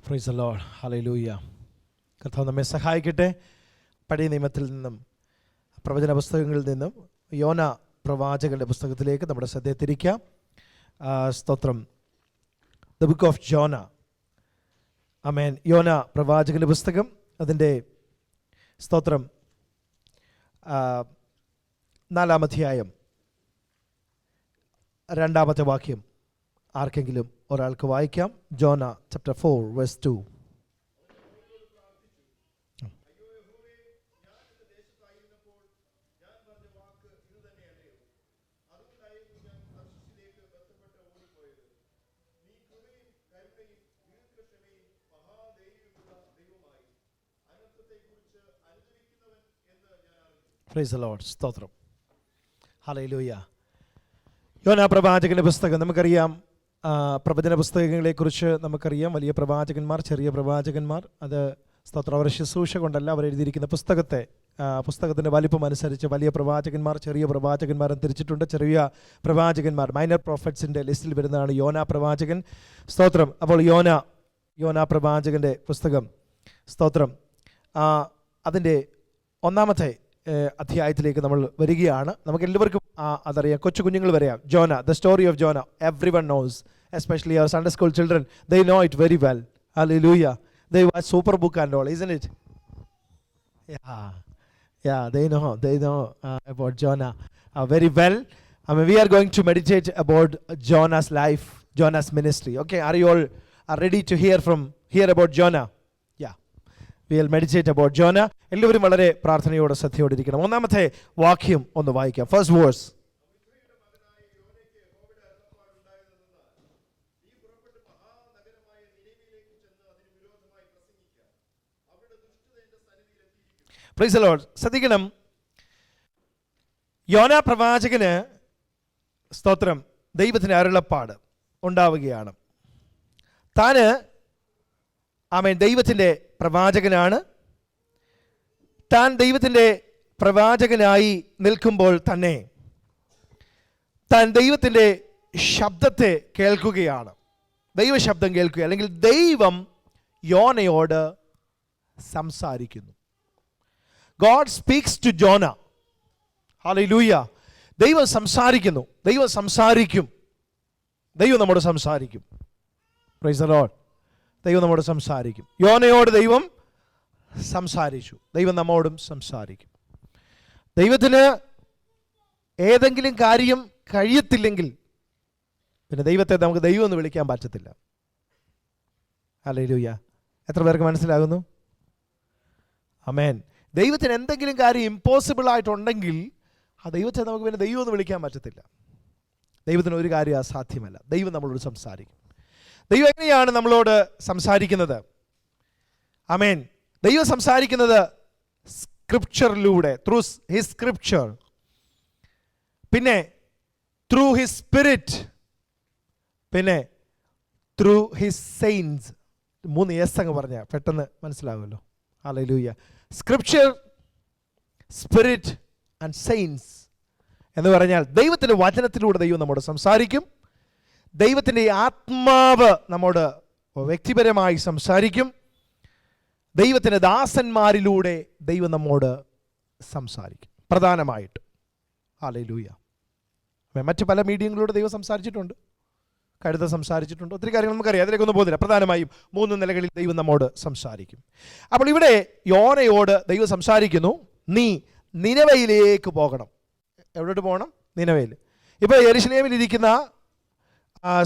Price the Lord. Hallelujah. കർത്താവ് നമ്മെ സഹായിക്കട്ടെ. പഴയ നിയമത്തിൽ നിന്നും പ്രവചന പുസ്തകങ്ങളിൽ നിന്നും യോന പ്രവാചകന്റെ പുസ്തകത്തിലേക്ക് നമ്മുടെ ശ്രദ്ധയെ തിരിക്കാം. സ്തോത്രം. The book of Jonah. ആമേൻ. യോന പ്രവാചകന്റെ പുസ്തകം, അതിൻ്റെ സ്തോത്രം 4-ാം അധ്യായം 2-ാമത്തെ വാക്യം ആർക്കെങ്കിലും ഒരാൾക്ക് വായിക്കാം. Jonah chapter 4 verse 2. Praise the Lord. സ്തോത്രം. ഹല്ലേലൂയ. യോന പ്രവാചകന്റെ പുസ്തകം നമുക്കറിയാം. പ്രവചന പുസ്തകങ്ങളെക്കുറിച്ച് നമുക്കറിയാം. വലിയ പ്രവാചകന്മാർ, ചെറിയ പ്രവാചകന്മാർ. അത് സ്തോത്രം അവരുടെ ശുശ്രൂഷ കൊണ്ടല്ല, അവരെഴുതിയിരിക്കുന്ന പുസ്തകത്തിൻ്റെ വലിപ്പം അനുസരിച്ച് വലിയ പ്രവാചകന്മാർ, ചെറിയ പ്രവാചകന്മാരും തിരിച്ചിട്ടുണ്ട്. ചെറിയ പ്രവാചകന്മാർ മൈനർ പ്രോഫറ്റ്സിൻ്റെ ലിസ്റ്റിൽ വരുന്നതാണ് യോന പ്രവാചകൻ. സ്തോത്രം. അപ്പോൾ യോന പ്രവാചകൻ്റെ പുസ്തകം, സ്തോത്രം, അതിൻ്റെ 1-ാമത്തെ അധ്യായത്തിലേക്ക് നമ്മൾ വരികയാണ്. നമുക്ക് എല്ലാവർക്കും അതറിയാം. കൊച്ചു കുഞ്ഞുങ്ങൾ വരെയാം. Jonah, the story of Jonah, every one knows, especially our Sunday school children. They know it very well. Hallelujah. They watch super book and all, isn't it? Yeah, they know about Jonah very well. I mean, we are going to meditate about Jonah's life, Jonah's ministry. Okay, are you all ready to hear about Jonah? Yeah, we will meditate about Jonah. എല്ലാവരും വളരെ പ്രാർത്ഥനയോടെ ശ്രദ്ധയോടെ ഇരിക്കണം. 1-ാമത്തെ വാക്യം ഒന്ന് വായിക്കാം. First verse. Praise the Lord. ശ്രദ്ധിക്കണം. യോന പ്രവാചകന്, സ്തോത്രം, ദൈവത്തിൻ്റെ അരുളപ്പാട് ഉണ്ടാവുകയാണ്. താന് ദൈവത്തിൻ്റെ പ്രവാചകനാണ്. താൻ ദൈവത്തിൻ്റെ പ്രവാചകനായി നിൽക്കുമ്പോൾ തന്നെ താൻ ദൈവത്തിൻ്റെ ശബ്ദത്തെ കേൾക്കുകയാണ്. ദൈവശബ്ദം കേൾക്കുക, അല്ലെങ്കിൽ ദൈവം യോനയോട് സംസാരിക്കുന്നു. God speaks to Jonah. Hallelujah. ദൈവം സംസാരിക്കുന്നു. ദൈവം സംസാരിക്കും. ദൈവം നമ്മോട് സംസാരിക്കും. Praise the Lord. ദൈവം നമ്മോട് സംസാരിക്കും. യോനയോട് ദൈവം സംസാരിച്ചു. ദൈവം നമ്മോടും സംസാരിക്കും. ദൈവത്തിന് ഏതെങ്കിലും കാര്യം കഴിയത്തില്ലെങ്കിൽ പിന്നെ ദൈവത്തെ നമുക്ക് ദൈവം എന്ന് വിളിക്കാൻ പറ്റത്തില്ല. ഹല്ലേലൂയ. എത്ര പേർക്ക് മനസ്സിലാകുന്നു? ആമേൻ. ദൈവത്തിന് എന്തെങ്കിലും കാര്യം ഇമ്പോസിബിൾ ആയിട്ടുണ്ടെങ്കിൽ ആ ദൈവത്തെ നമുക്ക് പിന്നെ ദൈവം എന്ന് വിളിക്കാൻ പറ്റത്തില്ല. ദൈവത്തിന് ഒരു കാര്യം അസാധ്യമല്ല. ദൈവം നമ്മളോട് സംസാരിക്കും. ദൈവം എങ്ങനെയാണ് നമ്മളോട് സംസാരിക്കുന്നത്? ആമേൻ. ദൈവം സംസാരിക്കുന്നത് സ്ക്രിപ്ചറിലൂടെ, ത്രൂ ഹിസ് സ്ക്രിപ്ചർ, പിന്നെ ത്രൂ ഹിസ് സ്പിരിറ്റ്, പിന്നെ ത്രൂ ഹിസ് സെയിൻസ്. 3 S അങ്ങ് പറഞ്ഞാൽ പെട്ടെന്ന് മനസ്സിലാവുമല്ലോ. Hallelujah. Scripture, spirit and saints എന്ന് പറഞ്ഞാൽ ദൈവത്തിൻ്റെ വചനത്തിലൂടെ ദൈവം നമ്മോട് സംസാരിക്കും. ദൈവത്തിൻ്റെ ആത്മാവ് നമ്മോട് വ്യക്തിപരമായി സംസാരിക്കും. ദൈവത്തിൻ്റെ ദാസന്മാരിലൂടെ ദൈവം നമ്മോട് സംസാരിക്കും പ്രധാനമായിട്ട്. ഹല്ലേലൂയ. മറ്റ് പല മീഡിയങ്ങളിലൂടെ ദൈവം സംസാരിച്ചിട്ടുണ്ട്. കഴുത സംസാരിച്ചിട്ടുണ്ട്. ഒത്തിരി കാര്യങ്ങൾ നമുക്കറിയാം. അതിലേക്കൊന്നും പോകുന്നില്ല. പ്രധാനമായും 3 നിലകളിൽ ദൈവം നമ്മോട് സംസാരിക്കും. അപ്പോൾ ഇവിടെ യോനയോട് ദൈവം സംസാരിക്കുന്നു. നീ നിനവയിലേക്ക് പോകണം. എവിടോട്ട് പോകണം? നിനവയിൽ. ഇപ്പോൾ യെരുശലേമിൽ ഇരിക്കുന്ന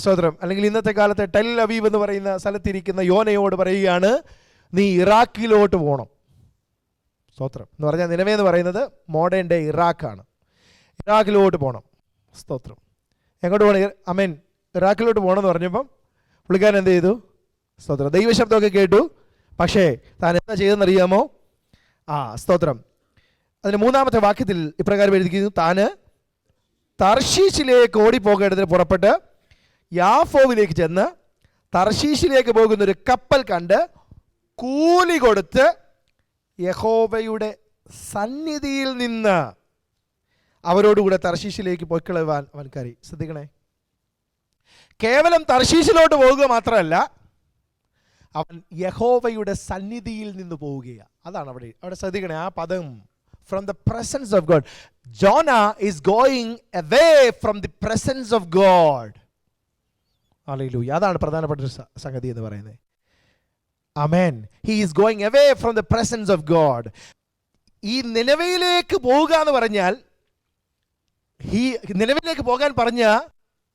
സഹോദരം, അല്ലെങ്കിൽ ഇന്നത്തെ കാലത്തെ ടെൽ അവീവ് എന്ന് പറയുന്ന സ്ഥലത്തിരിക്കുന്ന യോനയോട് പറയുകയാണ്, നീ ഇറാഖിലോട്ട് പോകണം. സ്തോത്രം. എന്ന് പറഞ്ഞാൽ നിനവേ എന്ന് പറയുന്നത് മോഡേൺ ഡേ ഇറാഖാണ്. ഇറാഖിലോട്ട് പോകണം. സ്തോത്രം. എങ്ങോട്ട് പോകണം? ആമേൻ. ഇറാഖിലോട്ട് പോകണമെന്ന് പറഞ്ഞപ്പം പുള്ളിക്കാരൻ എന്ത് ചെയ്തു? സ്തോത്രം. ദൈവശബ്ദമൊക്കെ കേട്ടു. പക്ഷേ താൻ എന്താ ചെയ്തെന്നറിയാമോ? സ്തോത്രം. അതിന് 3-ാമത്തെ വാക്യത്തിൽ ഇപ്രകാരം എഴുതിയിരിക്കുന്നു, താന് തർശീശിലേക്ക് ഓടിപ്പോകേണ്ടതിന് പുറപ്പെട്ട് യാഫോവിലേക്ക് ചെന്ന് തർശീശിലേക്ക് പോകുന്നൊരു കപ്പൽ കണ്ട് കൂലി കൊടുത്ത് യഹോവയുടെ സന്നിധിയിൽ നിന്ന് അവരോടുകൂടെ തർശീശിലേക്ക് പൊയ്ക്കളവാൻ അവൻ കയറി. ശ്രദ്ധിക്കണേ. കേവലം തർശീശിലോട്ട് പോകുക മാത്രമല്ല, അവൻ യഹോവയുടെ സന്നിധിയിൽ നിന്ന് പോവുകയാണ്. അതാണ് അവിടെ ശ്രദ്ധിക്കണേ ആ പദം, from the presence of God. Jonah is going away from the presence of God. Hallelujah. അതാണ് പ്രധാനപ്പെട്ട ഒരു സംഗതി എന്ന് പറയുന്നത്. ആമേൻ. He is going away from the presence of God. ഈ നിനവയിലേക്ക് പോവുക എന്ന് പറഞ്ഞാൽ, നിനവയിലേക്ക് പോകാൻ പറഞ്ഞ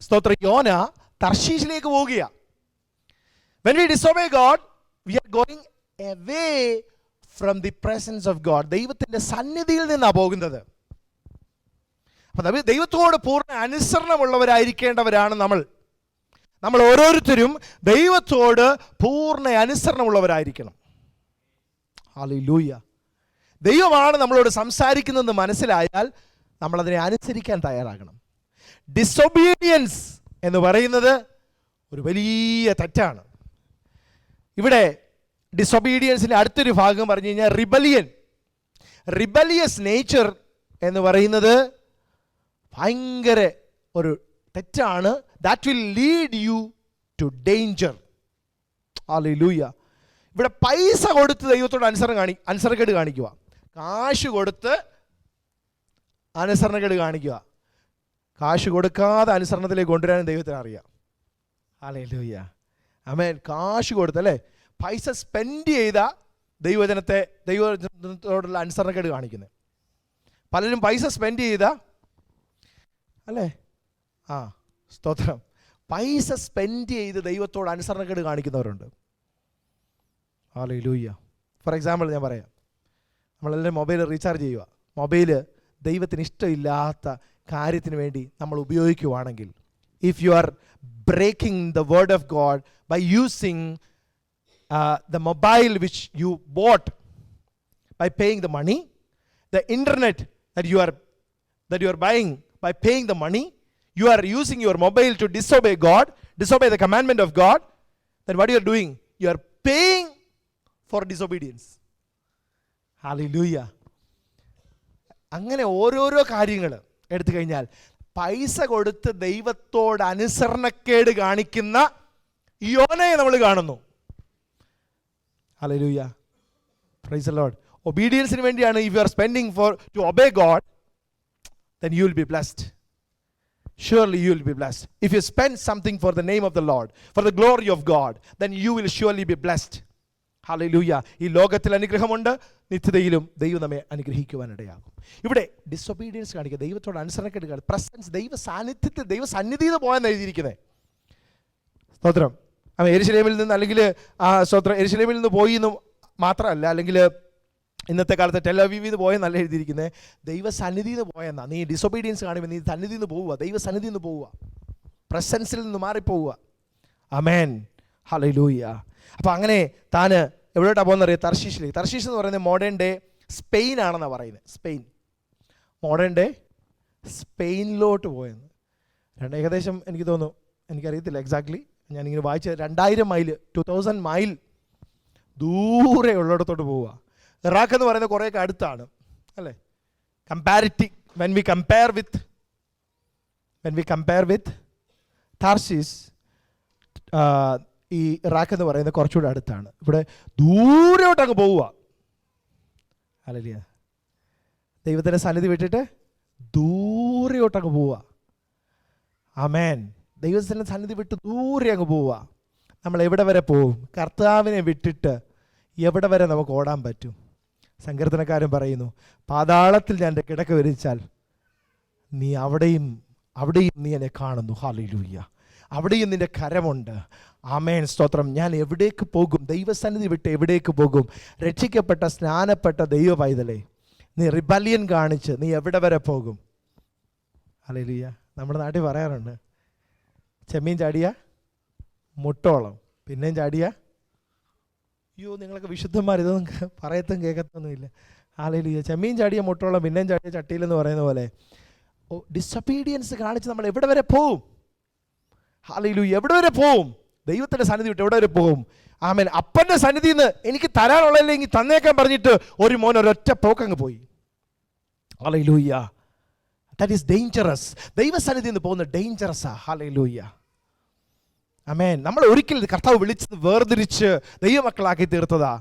സ്തോത്രം യോന തർശീശിലേക്ക് പോവുകയാണ്. When we disobey God, we are going away from the presence of God. ദൈവത്തിൻ്റെ സന്നിധിയിൽ നിന്നാണ് പോകുന്നത്. അപ്പം ദൈവത്തോട് പൂർണ്ണ അനുസരണമുള്ളവരായിരിക്കേണ്ടവരാണ് നമ്മൾ ഓരോരുത്തരും ദൈവത്തോട് പൂർണ്ണ അനുസരണമുള്ളവരായിരിക്കണം. ഹല്ലേലൂയ. ദൈവമാണ് നമ്മളോട് സംസാരിക്കുന്നതെന്ന് മനസ്സിലായാൽ നമ്മളതിനെ അനുസരിക്കാൻ തയ്യാറാകണം. ഡിസൊബീഡിയൻസ് എന്ന് പറയുന്നത് ഒരു വലിയ തെറ്റാണ്. ഇവിടെ ഡിസൊബീഡിയൻസിൻ്റെ അടുത്തൊരു ഭാഗം പറഞ്ഞു കഴിഞ്ഞാൽ റിബലിയസ് നേച്ചർ എന്ന് പറയുന്നത് ഭയങ്കര ഒരു തെറ്റാണ്. That will lead you to danger. Hallelujah. ഇവിടെ പൈസ കൊടുത്ത് ദൈവത്തോട് അനുസരണക്കേട് കാണിക്കുക, കാശ് കൊടുത്ത് അനുസരണക്കേട് കാണിക്കുക. കാശ് കൊടുക്കാതെ അനുസരണത്തിലേക്ക് കൊണ്ടുവരാനും ദൈവത്തിന് അറിയാം. ഹല്ലേലൂയ. ആമേൻ. കാശ് കൊടുത്തല്ലേ, പൈസ സ്പെൻഡ് ചെയ്ത ദൈവജനത്തോടുള്ള അനുസരണക്കേട് കാണിക്കുന്നത്. പലരും പൈസ സ്പെൻഡ് ചെയ്ത അല്ലേ, സ്തോത്രം, പൈസ സ്പെൻഡ് ചെയ്ത് ദൈവത്തോട് അനുസരണക്കേട് കാണിക്കുന്നവരുണ്ട്. ഹല്ലേലൂയ. ഫോർ എക്സാമ്പിൾ ഞാൻ പറയാം. നമ്മളെല്ലാം മൊബൈൽ റീചാർജ് ചെയ്യുക. മൊബൈല് ദൈവത്തിന് ഇഷ്ടമില്ലാത്ത കാര്യത്തിന് വേണ്ടി നമ്മൾ ഉപയോഗിക്കുവാണെങ്കിൽ, if you are breaking the word of God by using the mobile which you bought by paying the money, the internet that you are buying by paying the money, you are using your mobile to disobey God, disobey the commandment of God, then what you are doing? You are paying for disobedience. Hallelujah. അങ്ങനെ ഓരോരോ കാര്യങ്ങൾ എടുത്തു കഴിഞ്ഞാൽ പൈസ കൊടുത്ത് ദൈവത്തോട് അനുസരണക്കേട് കാണിക്കുന്ന യോനയെ നമ്മൾ കാണുന്നു. ഹല്ലേലൂയ. Praise the Lord. ഒബീഡിയൻസിന് വേണ്ടിയാണ്. If you are spending to obey God, then you will be blessed. Surely you will be blessed. If you spend something for the name of the Lord, for the glory of God, then you will surely be blessed. Hallelujah. ഈ ലോകത്തിൽ അനുഗ്രഹമുണ്ട്, നിത്യതയിലും ദൈവം നമ്മെ അനുഗ്രഹിക്കുവാനിടയാകും. ഇവിടെ disobedience കാണിക്കുക, ദൈവത്തോട് അനുസരണക്കേട് കാണിക്കുക, presence, ദൈവസന്നിധിയിൽ പോകാൻ എഴുതിയിരിക്കുന്നത്. സ്തോത്രം. അവൻ യെരൂശലേമിൽ നിന്ന്, അല്ലെങ്കിൽ സ്തോത്രം, യെരൂശലേമിൽ നിന്ന് പോയി എന്ന് മാത്രമല്ല, അല്ലെങ്കിൽ ഇന്നത്തെ കാലത്ത് ടെൽ അവീവിൽ നിന്ന് പോയെന്നല്ല എഴുതിയിരിക്കുന്നത്, ദൈവസന്നിധിയിൽ നിന്ന് പോയെന്നാ. നീ ഡിസൊബീഡിയൻസ് കാണുമ്പോൾ നീ സന്നിധിയിൽ നിന്ന് പോവുക, ദൈവസന്നിധിയിൽ നിന്ന് പോവുക, പ്രസൻസിൽ നിന്ന് മാറിപ്പോവുക. ആമേൻ. ഹല്ലേലൂയ. അപ്പോൾ അങ്ങനെ താന് എവിടോട്ടാണ് പോകുന്നറിയാം? തർശീഷിലേക്ക്. തർശീഷ് എന്ന് പറയുന്നത് മോഡേൺ ഡേ സ്പെയിൻ ആണെന്നാണ് പറയുന്നത്. സ്പെയിൻ, മോഡേൺ ഡേ സ്പെയിനിലോട്ട് പോയെന്ന്. ഏകദേശം എനിക്ക് തോന്നുന്നു, എനിക്കറിയത്തില്ല എക്സാക്ട്ലി, ഞാനിങ്ങനെ വായിച്ച 2000 മൈൽ 2000 മൈൽ ദൂരെ ഉള്ളിടത്തോട്ട് പോവുക. ഇറാഖ് എന്ന് പറയുന്നത് കുറേയൊക്കെ അടുത്താണ് അല്ലേ? when we compare with താർശീസ്, ഈ ഇറാഖ് എന്ന് പറയുന്നത് കുറച്ചുകൂടെ അടുത്താണ്. ഇവിടെ ദൂരോട്ടങ്ങ് പോവുക. ഹല്ലേലൂയ. ദൈവത്തിൻ്റെ സന്നിധി വിട്ടിട്ട് ദൂരോട്ടങ്ങ് പോവുക. ആമേൻ. ദൈവത്തിൻ്റെ സന്നിധി വിട്ട് ദൂരെ അങ്ങ് പോവുക. നമ്മൾ എവിടെ വരെ പോവും? കർത്താവിനെ വിട്ടിട്ട് എവിടെ വരെ നമുക്ക് ഓടാൻ പറ്റും? സങ്കീർത്തനക്കാരൻ പറയുന്നു, പാതാളത്തിൽ ഞാൻ എൻ്റെ കിടക്ക വിരിച്ചാൽ നീ അവിടെയും നീ എന്നെ കാണുന്നു. ഹല്ലേലൂയ. അവിടെയും നിൻ്റെ കരമുണ്ട്. ആമേൻ. സ്തോത്രം. ഞാൻ എവിടേക്ക് പോകും? ദൈവസന്നിധി വിട്ട് എവിടേക്ക് പോകും? രക്ഷിക്കപ്പെട്ട സ്നാനപ്പെട്ട ദൈവ പൈതലേ, നീ റിബല്യൻ കാണിച്ച് നീ എവിടെ വരെ പോകും? ഹല്ലേലൂയ. നമ്മുടെ നാട്ടിൽ പറയാറുണ്ട്, ചെമ്മീൻ ചാടിയ മുട്ടോളം, പിന്നെയും ചാടിയ. അയ്യോ, നിങ്ങളൊക്കെ വിശുദ്ധന്മാർ, ഇതൊന്നും പറയത്തും കേൾക്കത്തൊന്നുമില്ല. ഹല്ലേലൂയ. ചെമ്മീൻ ചാടിയ മുട്ടോളം, പിന്നെയും ചാടിയ ചട്ടിയിലെന്ന് പറയുന്ന പോലെ ഡിസൊബീഡിയൻസ് കാണിച്ച് നമ്മൾ എവിടെ വരെ പോവും? ഹല്ലേലൂയ. എവിടെ വരെ പോവും? ദൈവത്തിൻ്റെ സന്നിധി വിട്ട് എവിടെ വരെ പോകും? ആമേൻ. അപ്പൻ്റെ സന്നിധിയിൽ നിന്ന് എനിക്ക് തരാനുള്ളതില്ലെങ്കിൽ തന്നേക്കാൻ പറഞ്ഞിട്ട് ഒരു മോൻ ഒരൊറ്റ പോക്കങ്ങ് പോയി. ഹല്ലേലൂയ. That is dangerous. ദൈവസന്നിധിയിൽ നിന്ന് പോകുന്ന ഡേഞ്ചറസാ. ഹല്ലേലൂയ. ആമേൻ. നമ്മൾ ഒരിക്കൽ കർത്താവ് വിളിച്ചത് വേർതിരിച്ച് ദൈവമക്കളാക്കി തീർത്തതാ.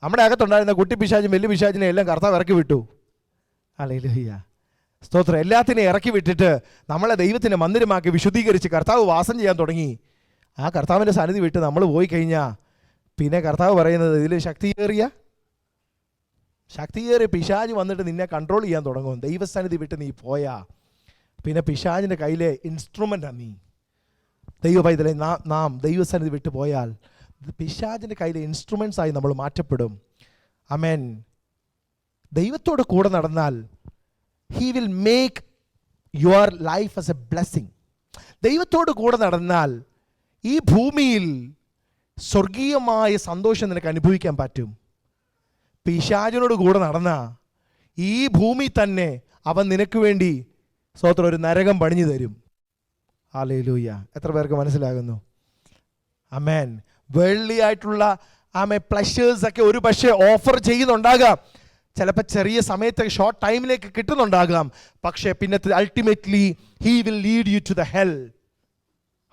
നമ്മുടെ അകത്തുണ്ടായിരുന്ന കുട്ടി പിശാചും വലിയ പിശാചിനെ എല്ലാം കർത്താവ് ഇറക്കി വിട്ടു. ഹല്ലേലൂയ, സ്തോത്രം. എല്ലാത്തിനെയും ഇറക്കി വിട്ടിട്ട് നമ്മളെ ദൈവത്തിൻ്റെ മന്ദിരമാക്കി വിശുദ്ധീകരിച്ച് കർത്താവ് വാസം ചെയ്യാൻ തുടങ്ങി. ആ കർത്താവിൻ്റെ സന്നിധി വിട്ട് നമ്മൾ പോയി കഴിഞ്ഞാൽ പിന്നെ കർത്താവ് പറയുന്നത്, ഇതിൽ ശക്തിയേറിയ പിശാച് വന്നിട്ട് നിന്നെ കൺട്രോൾ ചെയ്യാൻ തുടങ്ങും. ദൈവസന്നിധി വിട്ട് നീ പോയാ പിന്നെ പിശാചിൻ്റെ കയ്യിലെ ഇൻസ്ട്രുമെൻ്റാണ് നീ. ദൈവ പൈതലെ, നാം ദൈവസന്നിധി വിട്ടു പോയാൽ പിശാചിൻ്റെ കയ്യിലെ ഇൻസ്ട്രുമെൻസ് ആയി നമ്മൾ മാറ്റപ്പെടും. ആമേൻ. ദൈവത്തോട് കൂടെ നടന്നാൽ He will make your life as a blessing. ദൈവത്തോട് കൂടെ നടന്നാൽ ഈ ഭൂമിയിൽ സ്വർഗീയമായ സന്തോഷം നിനക്ക് അനുഭവിക്കാൻ പറ്റും. പിശാചിനോട് കൂടെ നടന്ന ഈ ഭൂമി തന്നെ അവൻ നിനക്ക് വേണ്ടി സ്തോത്രം ഒരു നരകം പണിഞ്ഞു തരും. ഹല്ലേലൂയ. എത്ര പേർക്ക് മനസ്സിലാകുന്നു? ആമേൻ. വെള്ളിയായിട്ടുള്ള പ്ലഷേഴ്സ് ഒക്കെ ഒരു പക്ഷേ ഓഫർ ചെയ്യുന്നുണ്ടാകാം. ചിലപ്പോൾ ചെറിയ സമയത്ത് ഷോർട്ട് ടൈമിലേക്ക് കിട്ടുന്നുണ്ടാകാം. പക്ഷേ പിന്നെ ultimately he will lead you to the hell.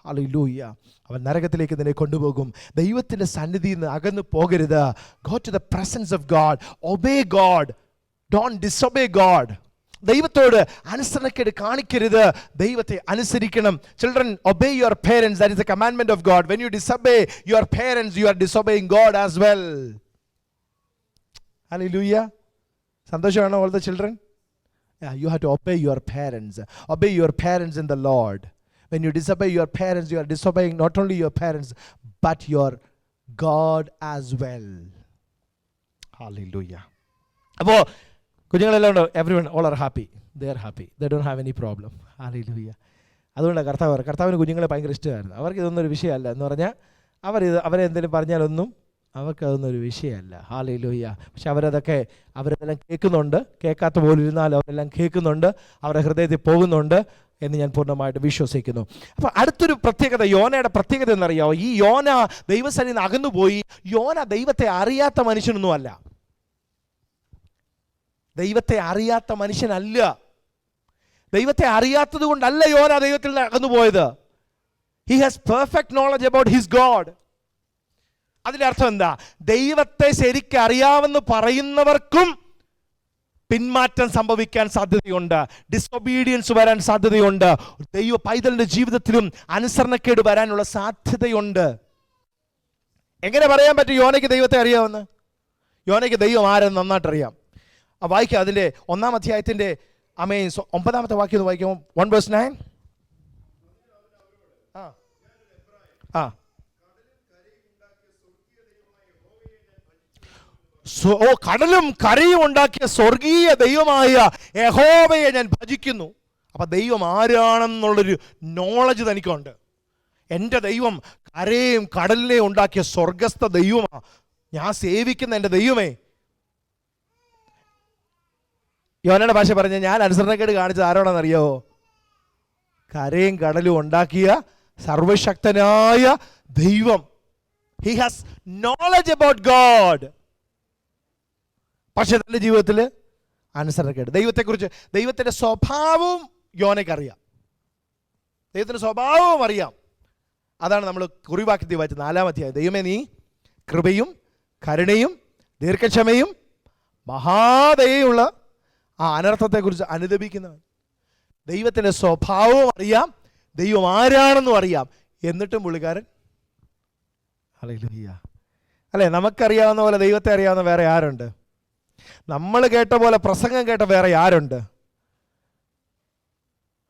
Hallelujah. അവൻ നരകത്തിലേക്ക് നിന്നെ കൊണ്ടുപോകും. ദൈവത്തിൻ്റെ സന്നിധിയിൽ നിന്ന് അകന്നു പോകരുത്. Go to the presence of God. Obey God, don't disobey God. ദൈവത്തോട് അനുസരണക്കേട് കാണിക്കരുത്, ദൈവത്തെ അനുസരിക്കണം. Children, obey your parents. That is a commandment of God. When you disobey your parents, you are disobeying God as well. Hallelujah. സന്തോഷമാണോ all the children? Yeah, you have to obey your parents. Obey your parents in the Lord. When you disobey your parents, you are disobeying not only your parents but your God as well. Hallelujah. അപ്പോൾ കുഞ്ഞുങ്ങളെല്ലാം ഉണ്ടോ? everyone all are happy. They are happy. They don't have any problem. Hallelujah. അതുകൊണ്ട് കർത്താവിന് കുഞ്ഞുങ്ങളെ ഭയങ്കര ഇഷ്ടമായിരുന്നു. അവർക്ക് ഇതൊന്നും ഒരു വിഷയമല്ല എന്ന് പറഞ്ഞാൽ അവരെ എന്തെങ്കിലും പറഞ്ഞാലൊന്നും അവർക്കതൊന്നും ഒരു വിഷയമല്ല. ഹല്ലേലൂയ. പക്ഷെ അവരെല്ലാം കേൾക്കുന്നുണ്ട്. കേൾക്കാത്ത പോലെ ഇരുന്നാൽ അവരെല്ലാം കേൾക്കുന്നുണ്ട്, അവരുടെ ഹൃദയത്തിൽ പോകുന്നുണ്ട് എന്ന് ഞാൻ പൂർണ്ണമായിട്ട് വിശ്വസിക്കുന്നു. അപ്പോൾ അടുത്തൊരു പ്രത്യേകത, യോനയുടെ പ്രത്യേകത എന്നറിയാമോ? ഈ യോന ദൈവസന്നിധിയിൽ നിന്ന് അകന്നുപോയി. യോന ദൈവത്തെ അറിയാത്ത മനുഷ്യനൊന്നും അല്ല. ദൈവത്തെ അറിയാത്ത മനുഷ്യനല്ല. ദൈവത്തെ അറിയാത്തത് കൊണ്ടല്ല യോന ദൈവത്തിൽ നിന്ന് അകന്നുപോയത്. He has perfect knowledge about his God. അതിൻ്റെ അർത്ഥം എന്താ? ദൈവത്തെ ശരിക്കും അറിയാമെന്ന് പറയുന്നവർക്കും പിന്മാറ്റം സംഭവിക്കാൻ സാധ്യതയുണ്ട്, ഡിസൊബീഡിയൻസ് വരാൻ സാധ്യതയുണ്ട്. ദൈവ പൈതലിന്റെ ജീവിതത്തിലും അനുസരണക്കേട് വരാനുള്ള സാധ്യതയുണ്ട്. എങ്ങനെ പറയാൻ പറ്റും യോനയ്ക്ക് ദൈവത്തെ അറിയാമെന്ന്? യോനയ്ക്ക് ദൈവം ആരെന്ന് നന്നായിട്ട് അറിയാം. വായിക്കാം അതിൻ്റെ 1-ാം അധ്യായത്തിൻ്റെ 9-ാമത്തെ വാക്യം ഒന്ന് വായിക്കാം. 1:9. കടലും കരയും ഉണ്ടാക്കിയ സ്വർഗീയ ദൈവമായ യഹോവയെ ഞാൻ ഭജിക്കുന്നു. അപ്പൊ ദൈവം ആരാണെന്നുള്ളൊരു നോളജ് തനിക്കുണ്ട്. എൻ്റെ ദൈവം കരയും കടലിനെയും ഉണ്ടാക്കിയ സ്വർഗസ്ഥ ദൈവമാണ്. ഞാൻ സേവിക്കുന്ന എൻ്റെ ദൈവമേ. യോനയുടെ ഭാഷ പറഞ്ഞ ഞാൻ അനുസരണക്കേട് കാണിച്ചത് ആരോടാണെന്നറിയാവോ? കരയും കടലും ഉണ്ടാക്കിയ സർവശക്തനായ ദൈവം. He has knowledge about God. പക്ഷെ തൻ്റെ ജീവിതത്തിൽ അനുസരണക്കേട്. ദൈവത്തെക്കുറിച്ച്, ദൈവത്തിൻ്റെ സ്വഭാവവും യോനയ്ക്കറിയാം. ദൈവത്തിൻ്റെ സ്വഭാവവും അറിയാം. അതാണ് നമ്മൾ കുറിവാക്യത്തിൽ വായിച്ചത് 4-ാം അധ്യായം. ദൈവമേ, നീ കൃപയും കരുണയും ദീർഘക്ഷമയും മഹാദയുള്ള ആ അനർത്ഥത്തെക്കുറിച്ച് അനുദപിക്കുന്നവൻ. ദൈവത്തിൻ്റെ സ്വഭാവവും അറിയാം, ദൈവം ആരാണെന്നും അറിയാം. എന്നിട്ടും പുള്ളിക്കാരൻ ഹല്ലേലൂയ. അല്ലേ? നമുക്കറിയാവുന്ന പോലെ ദൈവത്തെ അറിയാവുന്ന വേറെ ആരുണ്ട്? നമ്മൾ കേട്ട പോലെ പ്രസംഗം കേട്ട വേറെ ആരുണ്ട്?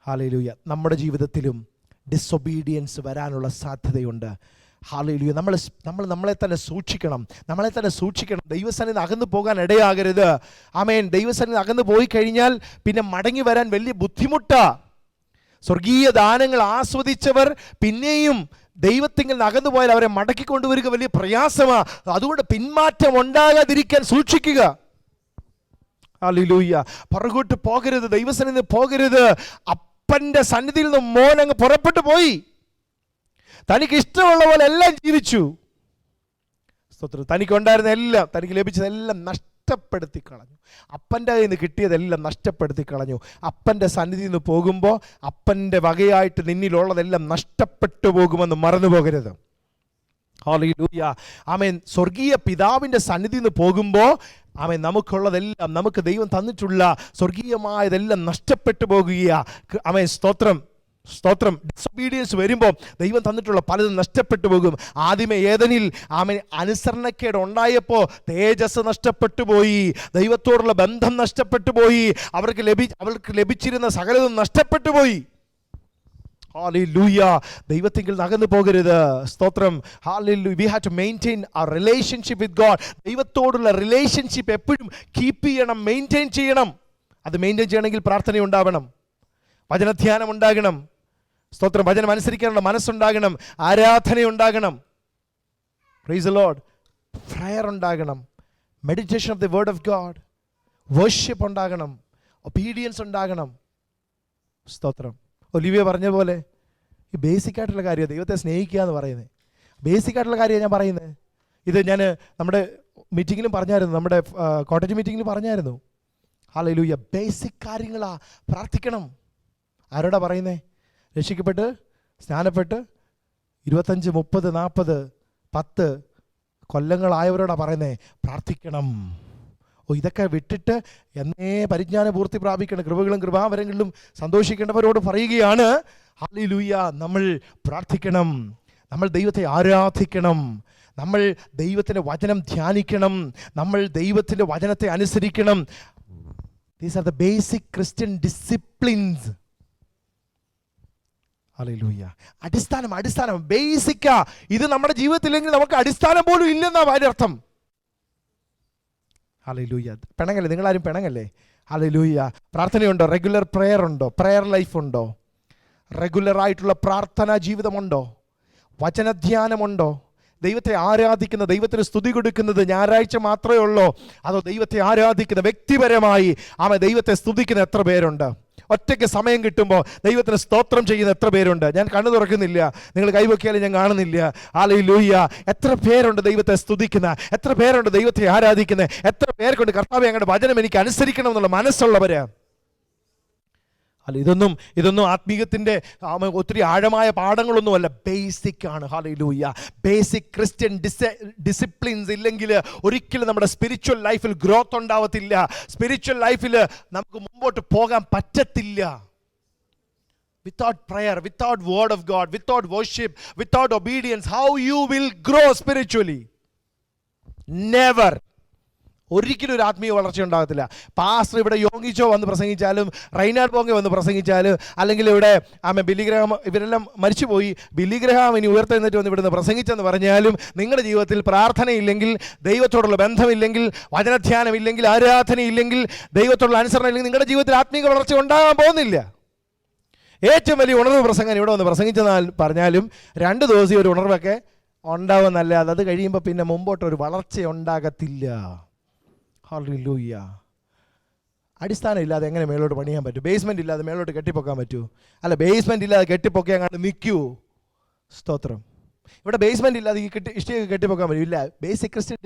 ഹല്ലേലൂയ. നമ്മുടെ ജീവിതത്തിലും ഡിസൊബീഡിയൻസ് വരാനുള്ള സാധ്യതയുണ്ട്. ഹല്ലേലൂയ. നമ്മളെ തന്നെ സൂക്ഷിക്കണം. ദൈവസന്നിധിയിൽ അകന്നു പോകാൻ ഇടയാകരുത്. ആമേൻ. ദൈവസന്നിധിയിൽ അകന്നു പോയി കഴിഞ്ഞാൽ പിന്നെ മടങ്ങി വരാൻ വലിയ ബുദ്ധിമുട്ടാ. സ്വർഗീയ ദാനങ്ങൾ ആസ്വദിച്ചവർ പിന്നെയും ദൈവത്തിങ്കിൽ അകന്നു പോയാൽ അവരെ മടക്കി കൊണ്ടുവരിക വലിയ പ്രയാസമാണ്. അതുകൊണ്ട് പിന്മാറ്റം ഉണ്ടാകാതിരിക്കാൻ സൂക്ഷിക്കുക. ഹല്ലേലൂയ. പുറകോട്ട് പോകരുത്, ദൈവസന്നിധിയിൽ പോകരുത്. അപ്പൻ്റെ സന്നിധിയിൽ നിന്ന് മോൻ അങ്ങ് പുറപ്പെട്ടു പോയി. തനിക്ക് ഇഷ്ടമുള്ള പോലെ എല്ലാം ജീവിച്ചു. സ്തോത്രം. തനിക്കുണ്ടായിരുന്ന എല്ലാം, തനിക്ക് ലഭിച്ചതെല്ലാം നഷ്ടപ്പെടുത്തി കളഞ്ഞു. അപ്പൻ്റെ കയ്യിൽ നിന്ന് കിട്ടിയതെല്ലാം നഷ്ടപ്പെടുത്തി കളഞ്ഞു. അപ്പൻ്റെ സന്നിധിയിൽ നിന്ന് പോകുമ്പോൾ അപ്പൻ്റെ വകയായിട്ട് നിന്നിലുള്ളതെല്ലാം നഷ്ടപ്പെട്ടു പോകുമെന്ന് മറന്നു പോകരുത്. ഹല്ലേലൂയ. ആമേൻ. സ്വർഗീയ പിതാവിൻ്റെ സന്നിധിയിൽ നിന്ന് പോകുമ്പോൾ ആമേൻ നമുക്കുള്ളതെല്ലാം, നമുക്ക് ദൈവം തന്നിട്ടുള്ള സ്വർഗീയമായതെല്ലാം നഷ്ടപ്പെട്ടു പോകുകയാണ്. ആമേൻ. സ്തോത്രം, സ്തോത്രം. ഡിസൊബീഡിയൻസ് വരുമ്പോൾ ദൈവം തന്നിട്ടുള്ള പലതും നഷ്ടപ്പെട്ടു പോകും. ആദ്യമേ ഏദനിൽ ആമേൻ അനുസരണക്കേട് ഉണ്ടായപ്പോൾ തേജസ് നഷ്ടപ്പെട്ടു പോയി, ദൈവത്തോടുള്ള ബന്ധം നഷ്ടപ്പെട്ടു പോയി, അവർക്ക് ലഭിച്ചിരുന്ന സകലതും നഷ്ടപ്പെട്ടു പോയി. ഹല്ലേലൂയ. ദൈവത്തിങ്കിൽ അകന്നു പോകരുത്. സ്തോത്രം. Hallelujah. We have to maintain our relationship with God. ദൈവത്തോടുള്ള റിലേഷൻഷിപ്പ് എപ്പോഴും കീപ്പ് ചെയ്യണം, മെയിൻറ്റെയിൻ ചെയ്യണം. അത് മെയിൻറ്റെയിൻ ചെയ്യണമെങ്കിൽ പ്രാർത്ഥന ഉണ്ടാവണം, വചനധ്യാനം ഉണ്ടാകണം, സ്തോത്രം, വചനം അനുസരിക്കാനുള്ള മനസ്സുണ്ടാകണം, ആരാധന ഉണ്ടാകണം, പ്രൈസ് ദി ലോർഡ്, പ്രയർ ഉണ്ടാകണം, meditation of the word of God, worship ഉണ്ടാകണം, ഒബീഡിയൻസ് ഉണ്ടാകണം. സ്തോത്രം. ഒലിവിയ പറഞ്ഞ പോലെ ഈ ബേസിക് ആയിട്ടുള്ള കാര്യമാണ് ദൈവത്തെ സ്നേഹിക്കുക എന്ന് പറയുന്നത്. ബേസിക് ആയിട്ടുള്ള കാര്യമാണ് ഞാൻ പറയുന്നത്. ഇത് ഞാൻ നമ്മുടെ മീറ്റിങ്ങിലും പറഞ്ഞായിരുന്നു, നമ്മുടെ കോട്ടേജ് മീറ്റിങ്ങിൽ പറഞ്ഞായിരുന്നു. ഹല്ലേലൂയ. ബേസിക് കാര്യങ്ങളാ. പ്രാർത്ഥിക്കണം. ആരോടാ പറയുന്നേ? രക്ഷിക്കപ്പെട്ട് സ്നാനപ്പെട്ട് 25, 30, 40, 10 കൊല്ലങ്ങളായവരോടാ പറയുന്നേ പ്രാർത്ഥിക്കണം. ഇതൊക്കെ വിട്ടിട്ട് എന്നേ പരിജ്ഞാന പൂർത്തി പ്രാപിക്കണം, കൃപകളും കൃപാവരങ്ങളിലും സന്തോഷിക്കേണ്ടവരോട് പറയുകയാണ്, ഹല്ലേലൂയ, നമ്മൾ പ്രാർത്ഥിക്കണം, നമ്മൾ ദൈവത്തെ ആരാധിക്കണം, നമ്മൾ ദൈവത്തിൻ്റെ വചനം ധ്യാനിക്കണം, നമ്മൾ ദൈവത്തിൻ്റെ വചനത്തെ അനുസരിക്കണം. These are the basic Christian disciplines. Hallelujah. അടിസ്ഥാനം, അടിസ്ഥാനം, ബേസിക്കാ. ഇത് നമ്മുടെ ജീവിതത്തിലെങ്കിൽ നമുക്ക് അടിസ്ഥാനം പോലും ഇല്ലെന്നാ അതിനർത്ഥം. ഹല്ലേലൂയ. പിണങ്ങല്ലേ? നിങ്ങളാരും പിണങ്ങല്ലേ? ഹല്ലേലൂയ. പ്രാർത്ഥനയുണ്ടോ? റെഗുലർ പ്രെയർ ഉണ്ടോ? പ്രെയർ ലൈഫ് ഉണ്ടോ? റെഗുലറായിട്ടുള്ള പ്രാർത്ഥനാ ജീവിതമുണ്ടോ? വചനധ്യാനമുണ്ടോ? ദൈവത്തെ ആരാധിക്കുന്ന, ദൈവത്തിന് സ്തുതി കൊടുക്കുന്നത് ഞായറാഴ്ച മാത്രമേ ഉള്ളൂ? അതോ ദൈവത്തെ ആരാധിക്കുന്ന വ്യക്തിപരമായി ദൈവത്തെ സ്തുതിക്കുന്ന എത്ര പേരുണ്ട്? ഒറ്റയ്ക്ക് സമയം കിട്ടുമ്പോൾ ദൈവത്തിന് സ്തോത്രം ചെയ്യുന്ന എത്ര പേരുണ്ട്? ഞാൻ കണ്ണു തുറക്കുന്നില്ല, നിങ്ങൾ കൈവക്കിയാലും ഞാൻ കാണുന്നില്ല. ഹല്ലേലൂയ. എത്ര പേരുണ്ട് ദൈവത്തെ സ്തുതിക്കുന്ന? എത്ര പേരുണ്ട് ദൈവത്തെ ആരാധിക്കുന്ന? എത്ര പേർക്കുണ്ട് കർത്താവേ അങ്ങയുടെ വചനം എനിക്ക് അനുസരിക്കണം എന്നുള്ള മനസ്സുള്ളവര്? അല്ല, ഇതൊന്നും ആത്മീയത്തിൻ്റെ ഒത്തിരി ആഴമായ പാഠങ്ങളൊന്നുമല്ല, ബേസിക് ആണ്. ഹല്ലേലൂയ. ബേസിക് ക്രിസ്ത്യൻ ഡിസിപ്ലിൻസ് ഇല്ലെങ്കിൽ ഒരിക്കലും നമ്മുടെ സ്പിരിച്വൽ ലൈഫിൽ ഗ്രോത്ത് ഉണ്ടാവത്തില്ല. സ്പിരിച്വൽ ലൈഫിൽ നമുക്ക് മുമ്പോട്ട് പോകാൻ പറ്റത്തില്ല. Without prayer, without word of God, without worship, without obedience, how you will grow spiritually? Never. ഒരിക്കലും ഒരു ആത്മീയ വളർച്ച ഉണ്ടാകത്തില്ല. പാസ്റ്റർ ഇവിടെ യോഗിച്ചോ വന്ന് പ്രസംഗിച്ചാലും, റൈനാഡ് പോങ്കെ വന്ന് പ്രസംഗിച്ചാലും, അല്ലെങ്കിൽ ഇവിടെ ബില്ലിഗ്രഹാം, ഇവരെല്ലാം മരിച്ചുപോയി, ബില്ലിഗ്രഹാം ഇനി ഉയർത്തെഴുന്നേറ്റ് വന്ന് ഇവിടുന്ന് പ്രസംഗിച്ചെന്ന് പറഞ്ഞാലും നിങ്ങളുടെ ജീവിതത്തിൽ പ്രാർത്ഥനയില്ലെങ്കിൽ, ദൈവത്തോടുള്ള ബന്ധമില്ലെങ്കിൽ, വചനധ്യാനമില്ലെങ്കിൽ, ആരാധനയില്ലെങ്കിൽ, ദൈവത്തോടുള്ള അനുസരണം ഇല്ലെങ്കിൽ നിങ്ങളുടെ ജീവിതത്തിൽ ആത്മീയ വളർച്ച ഉണ്ടാകാൻ പോകുന്നില്ല. ഏറ്റവും വലിയ ഉണർവ് പ്രസംഗം ഇവിടെ വന്ന് പ്രസംഗിച്ചെന്ന് പറഞ്ഞാലും 2 ദിവസം ഒരു ഉണർവൊക്കെ ഉണ്ടാവുമെന്നല്ലാതെ അത് കഴിയുമ്പോൾ പിന്നെ മുമ്പോട്ടൊരു വളർച്ച ഉണ്ടാകത്തില്ല. ഹല്ലേലൂയ. അടിസ്ഥാനം ഇല്ലാതെ എങ്ങനെ മേലോട്ട് പണിയാൻ പറ്റും? ബേസ്മെൻറ്റ് ഇല്ലാതെ മേലോട്ട് കെട്ടിപ്പൊക്കാൻ പറ്റൂ? അല്ല, ബേസ്മെൻറ്റ് ഇല്ലാതെ കെട്ടിപ്പൊക്കെ അങ്ങോട്ട് നിൽക്കൂ. സ്തോത്രം. ഇവിടെ ബേസ്മെൻറ്റ് ഇല്ലാതെ ഈ ഇഷ്ടിക കെട്ടിപ്പൊക്കാൻ പറ്റും? ഇല്ല. ബേസിക് ക്രിസ്ത്യൻ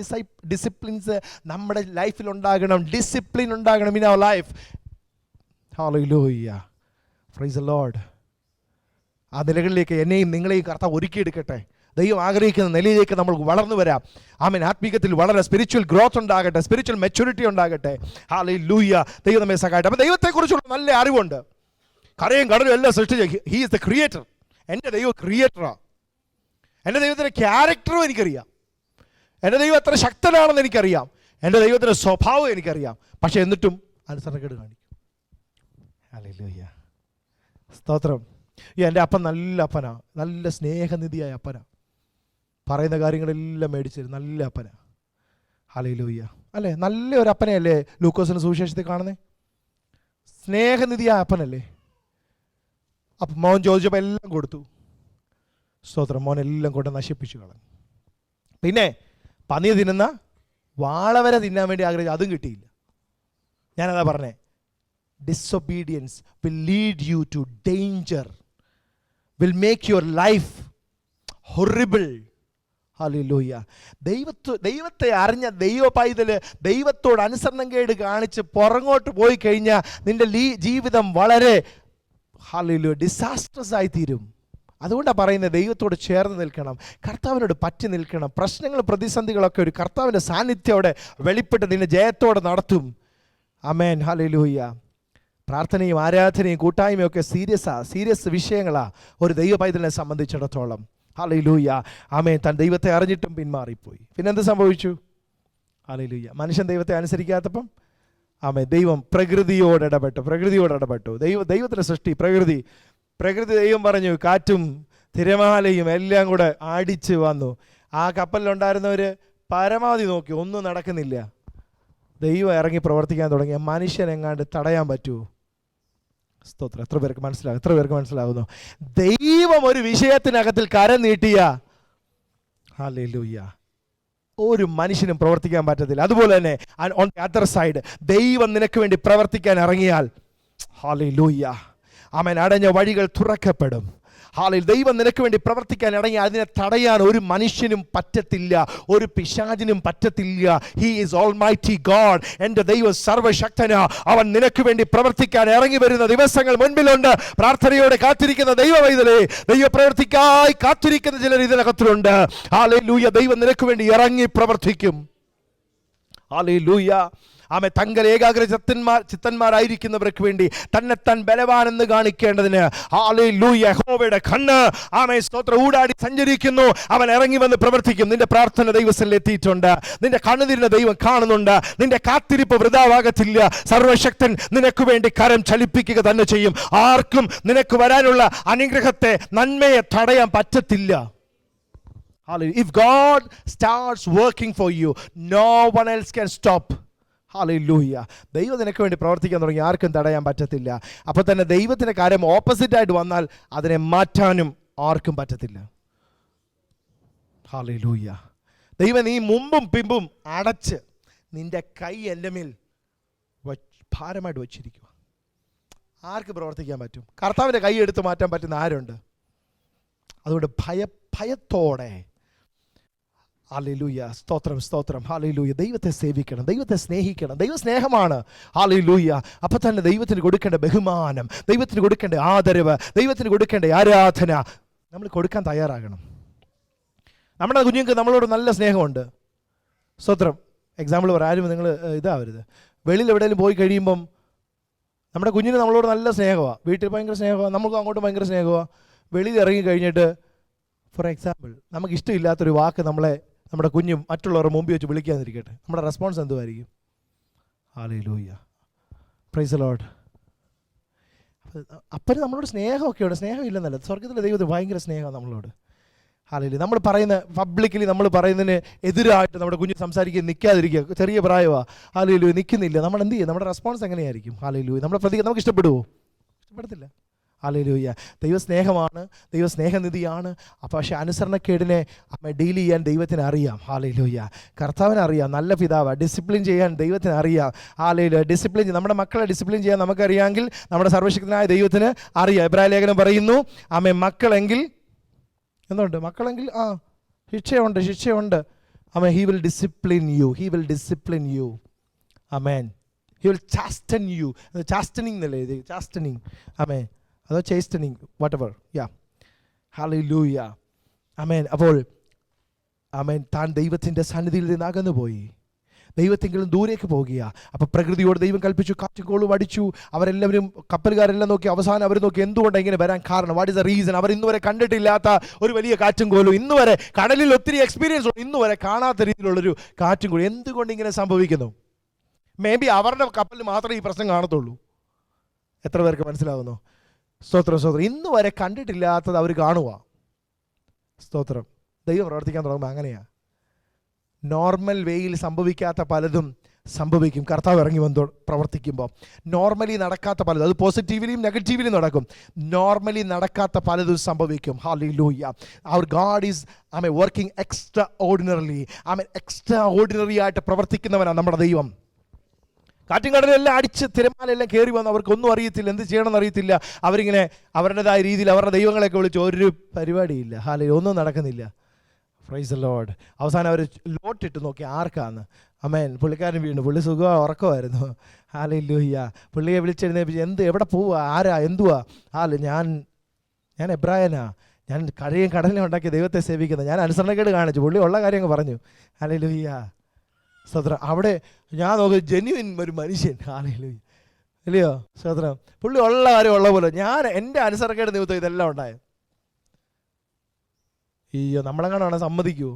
ഡിസിപ്ലിൻസ് നമ്മുടെ ലൈഫിൽ ഉണ്ടാകണം. ഡിസിപ്ലിൻ ഉണ്ടാകണം in our life. Hallelujah. Praise the Lord. ആ നിലകളിലേക്ക് എന്നെയും നിങ്ങളെയും കർത്താവ് ഒരുക്കിയെടുക്കട്ടെ. ദൈവം ആഗ്രഹിക്കുന്ന നിലയിലേക്ക് നമ്മൾ വളർന്നു വരാം. ആമേൻ. ആത്മീയത്തിൽ വളരെ സ്പിരിച്വൽ ഗ്രോത്ത് ഉണ്ടാകട്ടെ, സ്പിരിച്വൽ മെച്യൂരിറ്റി ഉണ്ടാകട്ടെ. ഹല്ലേലൂയ. ദൈവം നമ്മെ സഹായിക്കട്ടെ. അപ്പോൾ ദൈവത്തെക്കുറിച്ചുള്ള നല്ല അറിവുണ്ട്. കരയും കടലും എല്ലാം സൃഷ്ടിച്ച ഹി ഈസ് ദ ക്രിയേറ്റർ. എൻ്റെ ദൈവം ക്രിയേറ്ററാണ്. എൻ്റെ ദൈവത്തിൻ്റെ ക്യാരക്ടറും എനിക്കറിയാം. എൻ്റെ ദൈവം എത്ര ശക്തനാണെന്ന് എനിക്കറിയാം. എൻ്റെ ദൈവത്തിൻ്റെ സ്വഭാവം എനിക്കറിയാം. പക്ഷെ എന്നിട്ടും അനുസരണക്കേട് കാണിക്കും. ഹല്ലേലൂയ. സ്തോത്രം. എൻ്റെ അപ്പൻ നല്ല അപ്പനാ, നല്ല സ്നേഹനിധിയായ അപ്പനാ. പറയുന്ന കാര്യങ്ങളെല്ലാം മേടിച്ചത് നല്ല അപ്പനാ. ഹല്ലേലൂയ. അല്ലേ? നല്ല ഒരു അപ്പനെ അല്ലേ ലൂക്കോസിന് സുവിശേഷത്തിൽ കാണുന്നേ? സ്നേഹനിധിയായ അപ്പനല്ലേ? അപ്പം മോൻ ചോദിച്ചപ്പോൾ എല്ലാം കൊടുത്തു. സ്തോത്രം. മോൻ എല്ലാം കൊണ്ട് നശിപ്പിച്ചു കളഞ്ഞു. പിന്നെ പന്നി തിന്നുന്ന വാളവരെ തിന്നാൻ വേണ്ടി ആഗ്രഹിച്ചു, അതും കിട്ടിയില്ല. ഞാനതാ പറഞ്ഞേ, disobedience will lead you to danger, will make your life horrible, hallelujah. ദൈവത്തെ അറിഞ്ഞ ദൈവ പൈതല് ദൈവത്തോട് അനുസരണം കേട് കാണിച്ച് പുറങ്ങോട്ട് പോയി കഴിഞ്ഞാൽ നിന്റെ ജീവിതം വളരെ ഹല്ലേലൂയ ഡിസാസ്ട്രസ് ആയി തീരും. അതുകൊണ്ടാണ് പറയുന്നത് ദൈവത്തോട് ചേർന്ന് നിൽക്കണം, കർത്താവിനോട് പറ്റി നിൽക്കണം. പ്രശ്നങ്ങൾ പ്രതിസന്ധികളൊക്കെ ഒരു കർത്താവിൻ്റെ സാന്നിധ്യത്തോടെ വെളിപ്പെട്ട് നിന്നെ ജയത്തോടെ നടത്തും. ആമേൻ. ഹല്ലേലൂയ. പ്രാർത്ഥനയും ആരാധനയും കൂട്ടായ്മയും ഒക്കെ സീരിയസ് വിഷയങ്ങളാണ് ഒരു ദൈവ പൈതലിനെ സംബന്ധിച്ചിടത്തോളം. ഹല്ലേലൂയ. ആമേൻ. താൻ ദൈവത്തെ അറിഞ്ഞിട്ടും പിന്മാറിപ്പോയി. പിന്നെന്ത് സംഭവിച്ചു? ഹല്ലേലൂയ. മനുഷ്യൻ ദൈവത്തെ അനുസരിക്കാത്തപ്പം ആമേൻ ദൈവം പ്രകൃതിയോട് ഇടപെട്ടു. ദൈവത്തിൻ്റെ സൃഷ്ടി പ്രകൃതി ദൈവം പറഞ്ഞു, കാറ്റും തിരമാലയും എല്ലാം കൂടെ അടിച്ച് വന്നു. ആ കപ്പലിലുണ്ടായിരുന്നവർ പരമാവധി നോക്കി, ഒന്നും നടക്കുന്നില്ല. ദൈവം ഇറങ്ങി പ്രവർത്തിക്കാൻ തുടങ്ങിയ മനുഷ്യൻ എങ്ങാണ്ട് തടയാൻ പറ്റുമോ? സ്തോത്രം. എത്ര പേർക്ക് മനസ്സിലാകുന്നു? ദൈവം ഒരു വിഷയത്തിനകത്തിൽ കരം നീട്ടിയ ഹല്ലേലൂയ ഒരു മനുഷ്യനും പ്രവർത്തിക്കാൻ പറ്റത്തില്ല. അതുപോലെ തന്നെ ഓൺ ദി അതർ സൈഡ് ദൈവം നിനക്ക് വേണ്ടി പ്രവർത്തിക്കാൻ ഇറങ്ങിയാൽ ഹല്ലേലൂയ ആമേൻ അടഞ്ഞ വഴികൾ തുറക്കപ്പെടും. ഹല്ലേലൂയ. ദൈവം നിനക്ക് വേണ്ടി പ്രവർത്തിക്കാൻ ഇറങ്ങി അതിനെ തടയാൻ ഒരു മനുഷ്യനും പറ്റത്തില്ല, ഒരു പിശാചിനും പറ്റത്തില്ല. He is almighty God. എൻ്റെ ദൈവം സർവശക്തനാ. അവൻ നിനക്ക് വേണ്ടി പ്രവർത്തിക്കാൻ ഇറങ്ങി വരുന്ന ദിവസങ്ങൾ മുൻപിലുണ്ട്. പ്രാർത്ഥനയോടെ കാത്തിരിക്കുന്ന ദൈവവൈതലേ, ദൈവപ്രവൃത്തിക്കായി കാത്തിരിക്കുന്ന ചിലർ ഇതിനകത്തിലുണ്ട്. ഹല്ലേലൂയ. ദൈവം നിനക്ക് വേണ്ടി ഇറങ്ങി പ്രവർത്തിക്കും. ഹല്ലേലൂയ. ആമേ തങ്ങൾ ഏകാഗ്ര ചിത്തന്മാരായിരിക്കുന്നവർക്ക് വേണ്ടി തന്നെത്താൻ ബലവാനെന്ന് കാണിക്കേണ്ടതിന് ഹല്ലേലൂയ യഹോവയുടെ കണ്ണ് ആമേ സ്തോത്രം ഊടാടി സഞ്ചരിക്കുന്നു. അവൻ ഇറങ്ങി വന്ന് പ്രവർത്തിക്കും. നിന്റെ പ്രാർത്ഥന ദൈവത്തിൽ എത്തിയിട്ടുണ്ട്. നിന്റെ കണ്ണുതിരിനെ ദൈവം കാണുന്നുണ്ട്. നിന്റെ കാത്തിരിപ്പ് വൃഥാവാകത്തില്ല. സർവശക്തൻ നിനക്ക് വേണ്ടി കരം ചലിപ്പിക്കുക തന്നെ ചെയ്യും. ആർക്കും നിനക്ക് വരാനുള്ള അനുഗ്രഹത്തെ നന്മയെ തടയാൻ പറ്റത്തില്ല. If God starts working for you, no one else can stop. Hallelujah. ദൈവം നിനക്ക് വേണ്ടി പ്രവർത്തിക്കാൻ തുടങ്ങി ആർക്കും തടയാൻ പറ്റത്തില്ല. അപ്പോൾ തന്നെ ദൈവത്തിൻ്റെ കാര്യം ഓപ്പോസിറ്റായിട്ട് വന്നാൽ അതിനെ മാറ്റാനും ആർക്കും പറ്റത്തില്ല. ഹല്ലേലൂയ. ദൈവം നീ മുമ്പും പിമ്പും അടച്ച് നിന്റെ കൈ എൻ്റെ മേൽ ഭാരമായിട്ട് വച്ചിരിക്കുക. ആർക്ക് പ്രവർത്തിക്കാൻ പറ്റും? കർത്താവിൻ്റെ കൈ എടുത്ത് മാറ്റാൻ പറ്റുന്ന ആരുണ്ട്? അതുകൊണ്ട് ഭയത്തോടെ ഹല്ലേലൂയ സ്തോത്രം ഹല്ലേലൂയ ദൈവത്തെ സേവിക്കണം, ദൈവത്തെ സ്നേഹിക്കണം. ദൈവ സ്നേഹമാണ്. ഹല്ലേലൂയ. അപ്പോൾ തന്നെ ദൈവത്തിന് കൊടുക്കേണ്ട ബഹുമാനം, ദൈവത്തിന് കൊടുക്കേണ്ട ആദരവ്, ദൈവത്തിന് കൊടുക്കേണ്ട ആരാധന നമ്മൾ കൊടുക്കാൻ തയ്യാറാകണം. നമ്മുടെ കുഞ്ഞുങ്ങൾക്ക് നമ്മളോട് നല്ല സ്നേഹമുണ്ട്. സ്തോത്രം. എക്സാമ്പിൾ പറയാനും നിങ്ങൾ ഇതാവരുത്. വെളിയിൽ എവിടെയെങ്കിലും പോയി കഴിയുമ്പം നമ്മുടെ കുഞ്ഞിന് നമ്മളോട് നല്ല സ്നേഹമാണ്. വീട്ടിൽ ഭയങ്കര സ്നേഹമാണ്, നമുക്കും അങ്ങോട്ട് ഭയങ്കര സ്നേഹമാണ്. വെളിയിൽ ഇറങ്ങി കഴിഞ്ഞിട്ട് ഫോർ എക്സാമ്പിൾ നമുക്ക് ഇഷ്ടമില്ലാത്തൊരു വാക്ക് നമ്മുടെ കുഞ്ഞും മറ്റുള്ളവരുടെ മുമ്പിൽ വെച്ച് വിളിക്കാതിരിക്കട്ടെ, നമ്മുടെ റെസ്പോൺസ് എന്തുമായിരിക്കും? ഹല്ലേലൂയ. Praise the Lord. അപ്പന് നമ്മളോട് സ്നേഹമൊക്കെയുണ്ട്, സ്നേഹം ഇല്ലെന്നല്ല. സ്വർഗ്ഗത്തിലെ ദൈവത്തിന് ഭയങ്കര സ്നേഹമാണ് നമ്മളോട്. ഹല്ലേലൂയ. നമ്മൾ പറയുന്ന പബ്ലിക്കലി നമ്മൾ പറയുന്നതിന് എതിരായിട്ട് നമ്മുടെ കുഞ്ഞ് സംസാരിക്കുക, നിൽക്കാതിരിക്കുക. ചെറിയ പ്രായമാണ്. ഹല്ലേലൂയ. നിൽക്കുന്നില്ല. നമ്മൾ എന്ത് ചെയ്യും? നമ്മുടെ റെസ്പോൺസ് എങ്ങനെയായിരിക്കും? ഹല്ലേലൂയ. നമ്മുടെ നമുക്ക് ഇഷ്ടപ്പെടുമോ? ഇഷ്ടപ്പെടത്തില്ല. ഹല്ലേലൂയ. ദൈവസ്നേഹമാണ്, ദൈവസ്നേഹനിധിയാണ്. അപ്പോൾ പക്ഷേ അനുസരണക്കേടിനെ ഡീൽ ചെയ്യാൻ ദൈവത്തിന് അറിയാം. ഹല്ലേലൂയ. കർത്താവിന് അറിയാം. നല്ല പിതാവ്. ഡിസിപ്ലിൻ ചെയ്യാൻ ദൈവത്തിന് അറിയാം. ഹല്ലേലൂയ. ഡിസിപ്ലിൻ നമ്മുടെ മക്കളെ ഡിസിപ്ലിൻ ചെയ്യാൻ നമുക്കറിയാമെങ്കിൽ നമ്മുടെ സർവശക്തനായ ദൈവത്തിന് അറിയാം. എബ്രായ ലേഖനം പറയുന്നു ആമേൻ മക്കളെങ്കിൽ എന്തുണ്ട്? മക്കളെങ്കിൽ ശിക്ഷയുണ്ട്. ആമേൻ. He will discipline you. ആമേൻ. He will chasten you. Chastening എന്നല്ലേ ഇത്? ചാസ്റ്റനിങ്. ആമേൻ. അതോ ചേസ്റ്റനിങ്, വാട്ടെവർ. യാ. ഹല്ലേലൂയ. ആമേൻ. അപ്പോൾ ആമേൻ താൻ ദൈവത്തിൻ്റെ സന്നിധിയിൽ നിന്ന് അകന്നുപോയി, ദൈവത്തെങ്കിലും ദൂരേക്ക് പോകുക. അപ്പോൾ പ്രകൃതിയോട് ദൈവം കൽപ്പിച്ചു, കാറ്റും കോളും അടിച്ചു. അവരെല്ലാവരും കപ്പലുകാരെല്ലാം നോക്കി. അവസാനം അവർ നോക്കി എന്തുകൊണ്ടാണ് ഇങ്ങനെ വരാൻ കാരണം? What is the reason? അവർ ഇന്നുവരെ കണ്ടിട്ടില്ലാത്ത ഒരു വലിയ കാറ്റും കോലും, ഇന്നുവരെ കടലിൽ ഒത്തിരി എക്സ്പീരിയൻസ് ഉണ്ട്, ഇന്നുവരെ കാണാത്ത രീതിയിലുള്ളൊരു കാറ്റും കോലും. എന്തുകൊണ്ട് ഇങ്ങനെ സംഭവിക്കുന്നു? മേ ബി അവരുടെ കപ്പലിൽ മാത്രമേ ഈ പ്രശ്നം കാണത്തുള്ളൂ. എത്ര പേർക്ക് മനസ്സിലാകുന്നു? സ്തോത്രം. ഇന്ന് വരെ കണ്ടിട്ടില്ലാത്തത് അവർ കാണുക. സ്തോത്രം. ദൈവം പ്രവർത്തിക്കാൻ തുടങ്ങുമ്പോൾ അങ്ങനെയാണ്. നോർമൽ വേയിൽ സംഭവിക്കാത്ത പലതും സംഭവിക്കും കർത്താവ് ഇറങ്ങി വന്ന് പ്രവർത്തിക്കുമ്പോൾ. നോർമലി നടക്കാത്ത പലതും, അത് പോസിറ്റീവിലും നെഗറ്റീവിലും നടക്കും. നോർമലി നടക്കാത്ത പലതും സംഭവിക്കും. Hallelujah. Our God is working extraordinarily. Extraordinary ആയിട്ട് പ്രവർത്തിക്കുന്നവനാണ് നമ്മുടെ ദൈവം. കാറ്റും കടലെല്ലാം അടിച്ച് തിരമാലെല്ലാം കയറി വന്ന് അവർക്കൊന്നും അറിയത്തില്ല, എന്ത് ചെയ്യണമെന്ന് അറിയത്തില്ല. അവരിങ്ങനെ അവരുടേതായ രീതിയിൽ അവരുടെ ദൈവങ്ങളെയൊക്കെ വിളിച്ച് ഒരു പരിപാടിയില്ല. ഹല്ലേലൂയ. ഒന്നും നടക്കുന്നില്ല. Price the Lord. അവസാനം അവർ ലോട്ടിട്ട് നോക്കി ആർക്കാന്ന്. ആമേൻ. പുള്ളിക്കാരൻ വീണു. പുള്ളി സുഖമാണ്, ഉറക്കമായിരുന്നു. ഹല്ലേലൂയ. പുള്ളിയെ വിളിച്ചെഴുന്നേൽപ്പിച്ച് എവിടെ പോവുക, ആരാ, എന്തുവാ? ഞാൻ എബ്രായനാ, ഞാൻ കടലിനെ ഉണ്ടാക്കി ദൈവത്തെ സേവിക്കുന്നത്, ഞാൻ അനുസരണക്കേട് കാണിച്ചു. പുള്ളി ഉള്ള കാര്യം അങ്ങ് പറഞ്ഞു. ഹല്ലേലൂയ. സ്തോത്രം. അവിടെ ഞാൻ നോക്കി ജെന്യുവിൻ ഒരു മനുഷ്യൻ. ഹല്ലേലൂയ. ഇല്ലയോ? സ്തോത്രം. പുള്ളി ഉള്ള കാര്യം ഉള്ള പോലെ. എൻ്റെ അനുസരണക്കേട് നിമിത്തം ഇതെല്ലാം ഉണ്ടായത്. അയ്യോ, നമ്മളെങ്ങാണോ സമ്മതിക്കുമോ?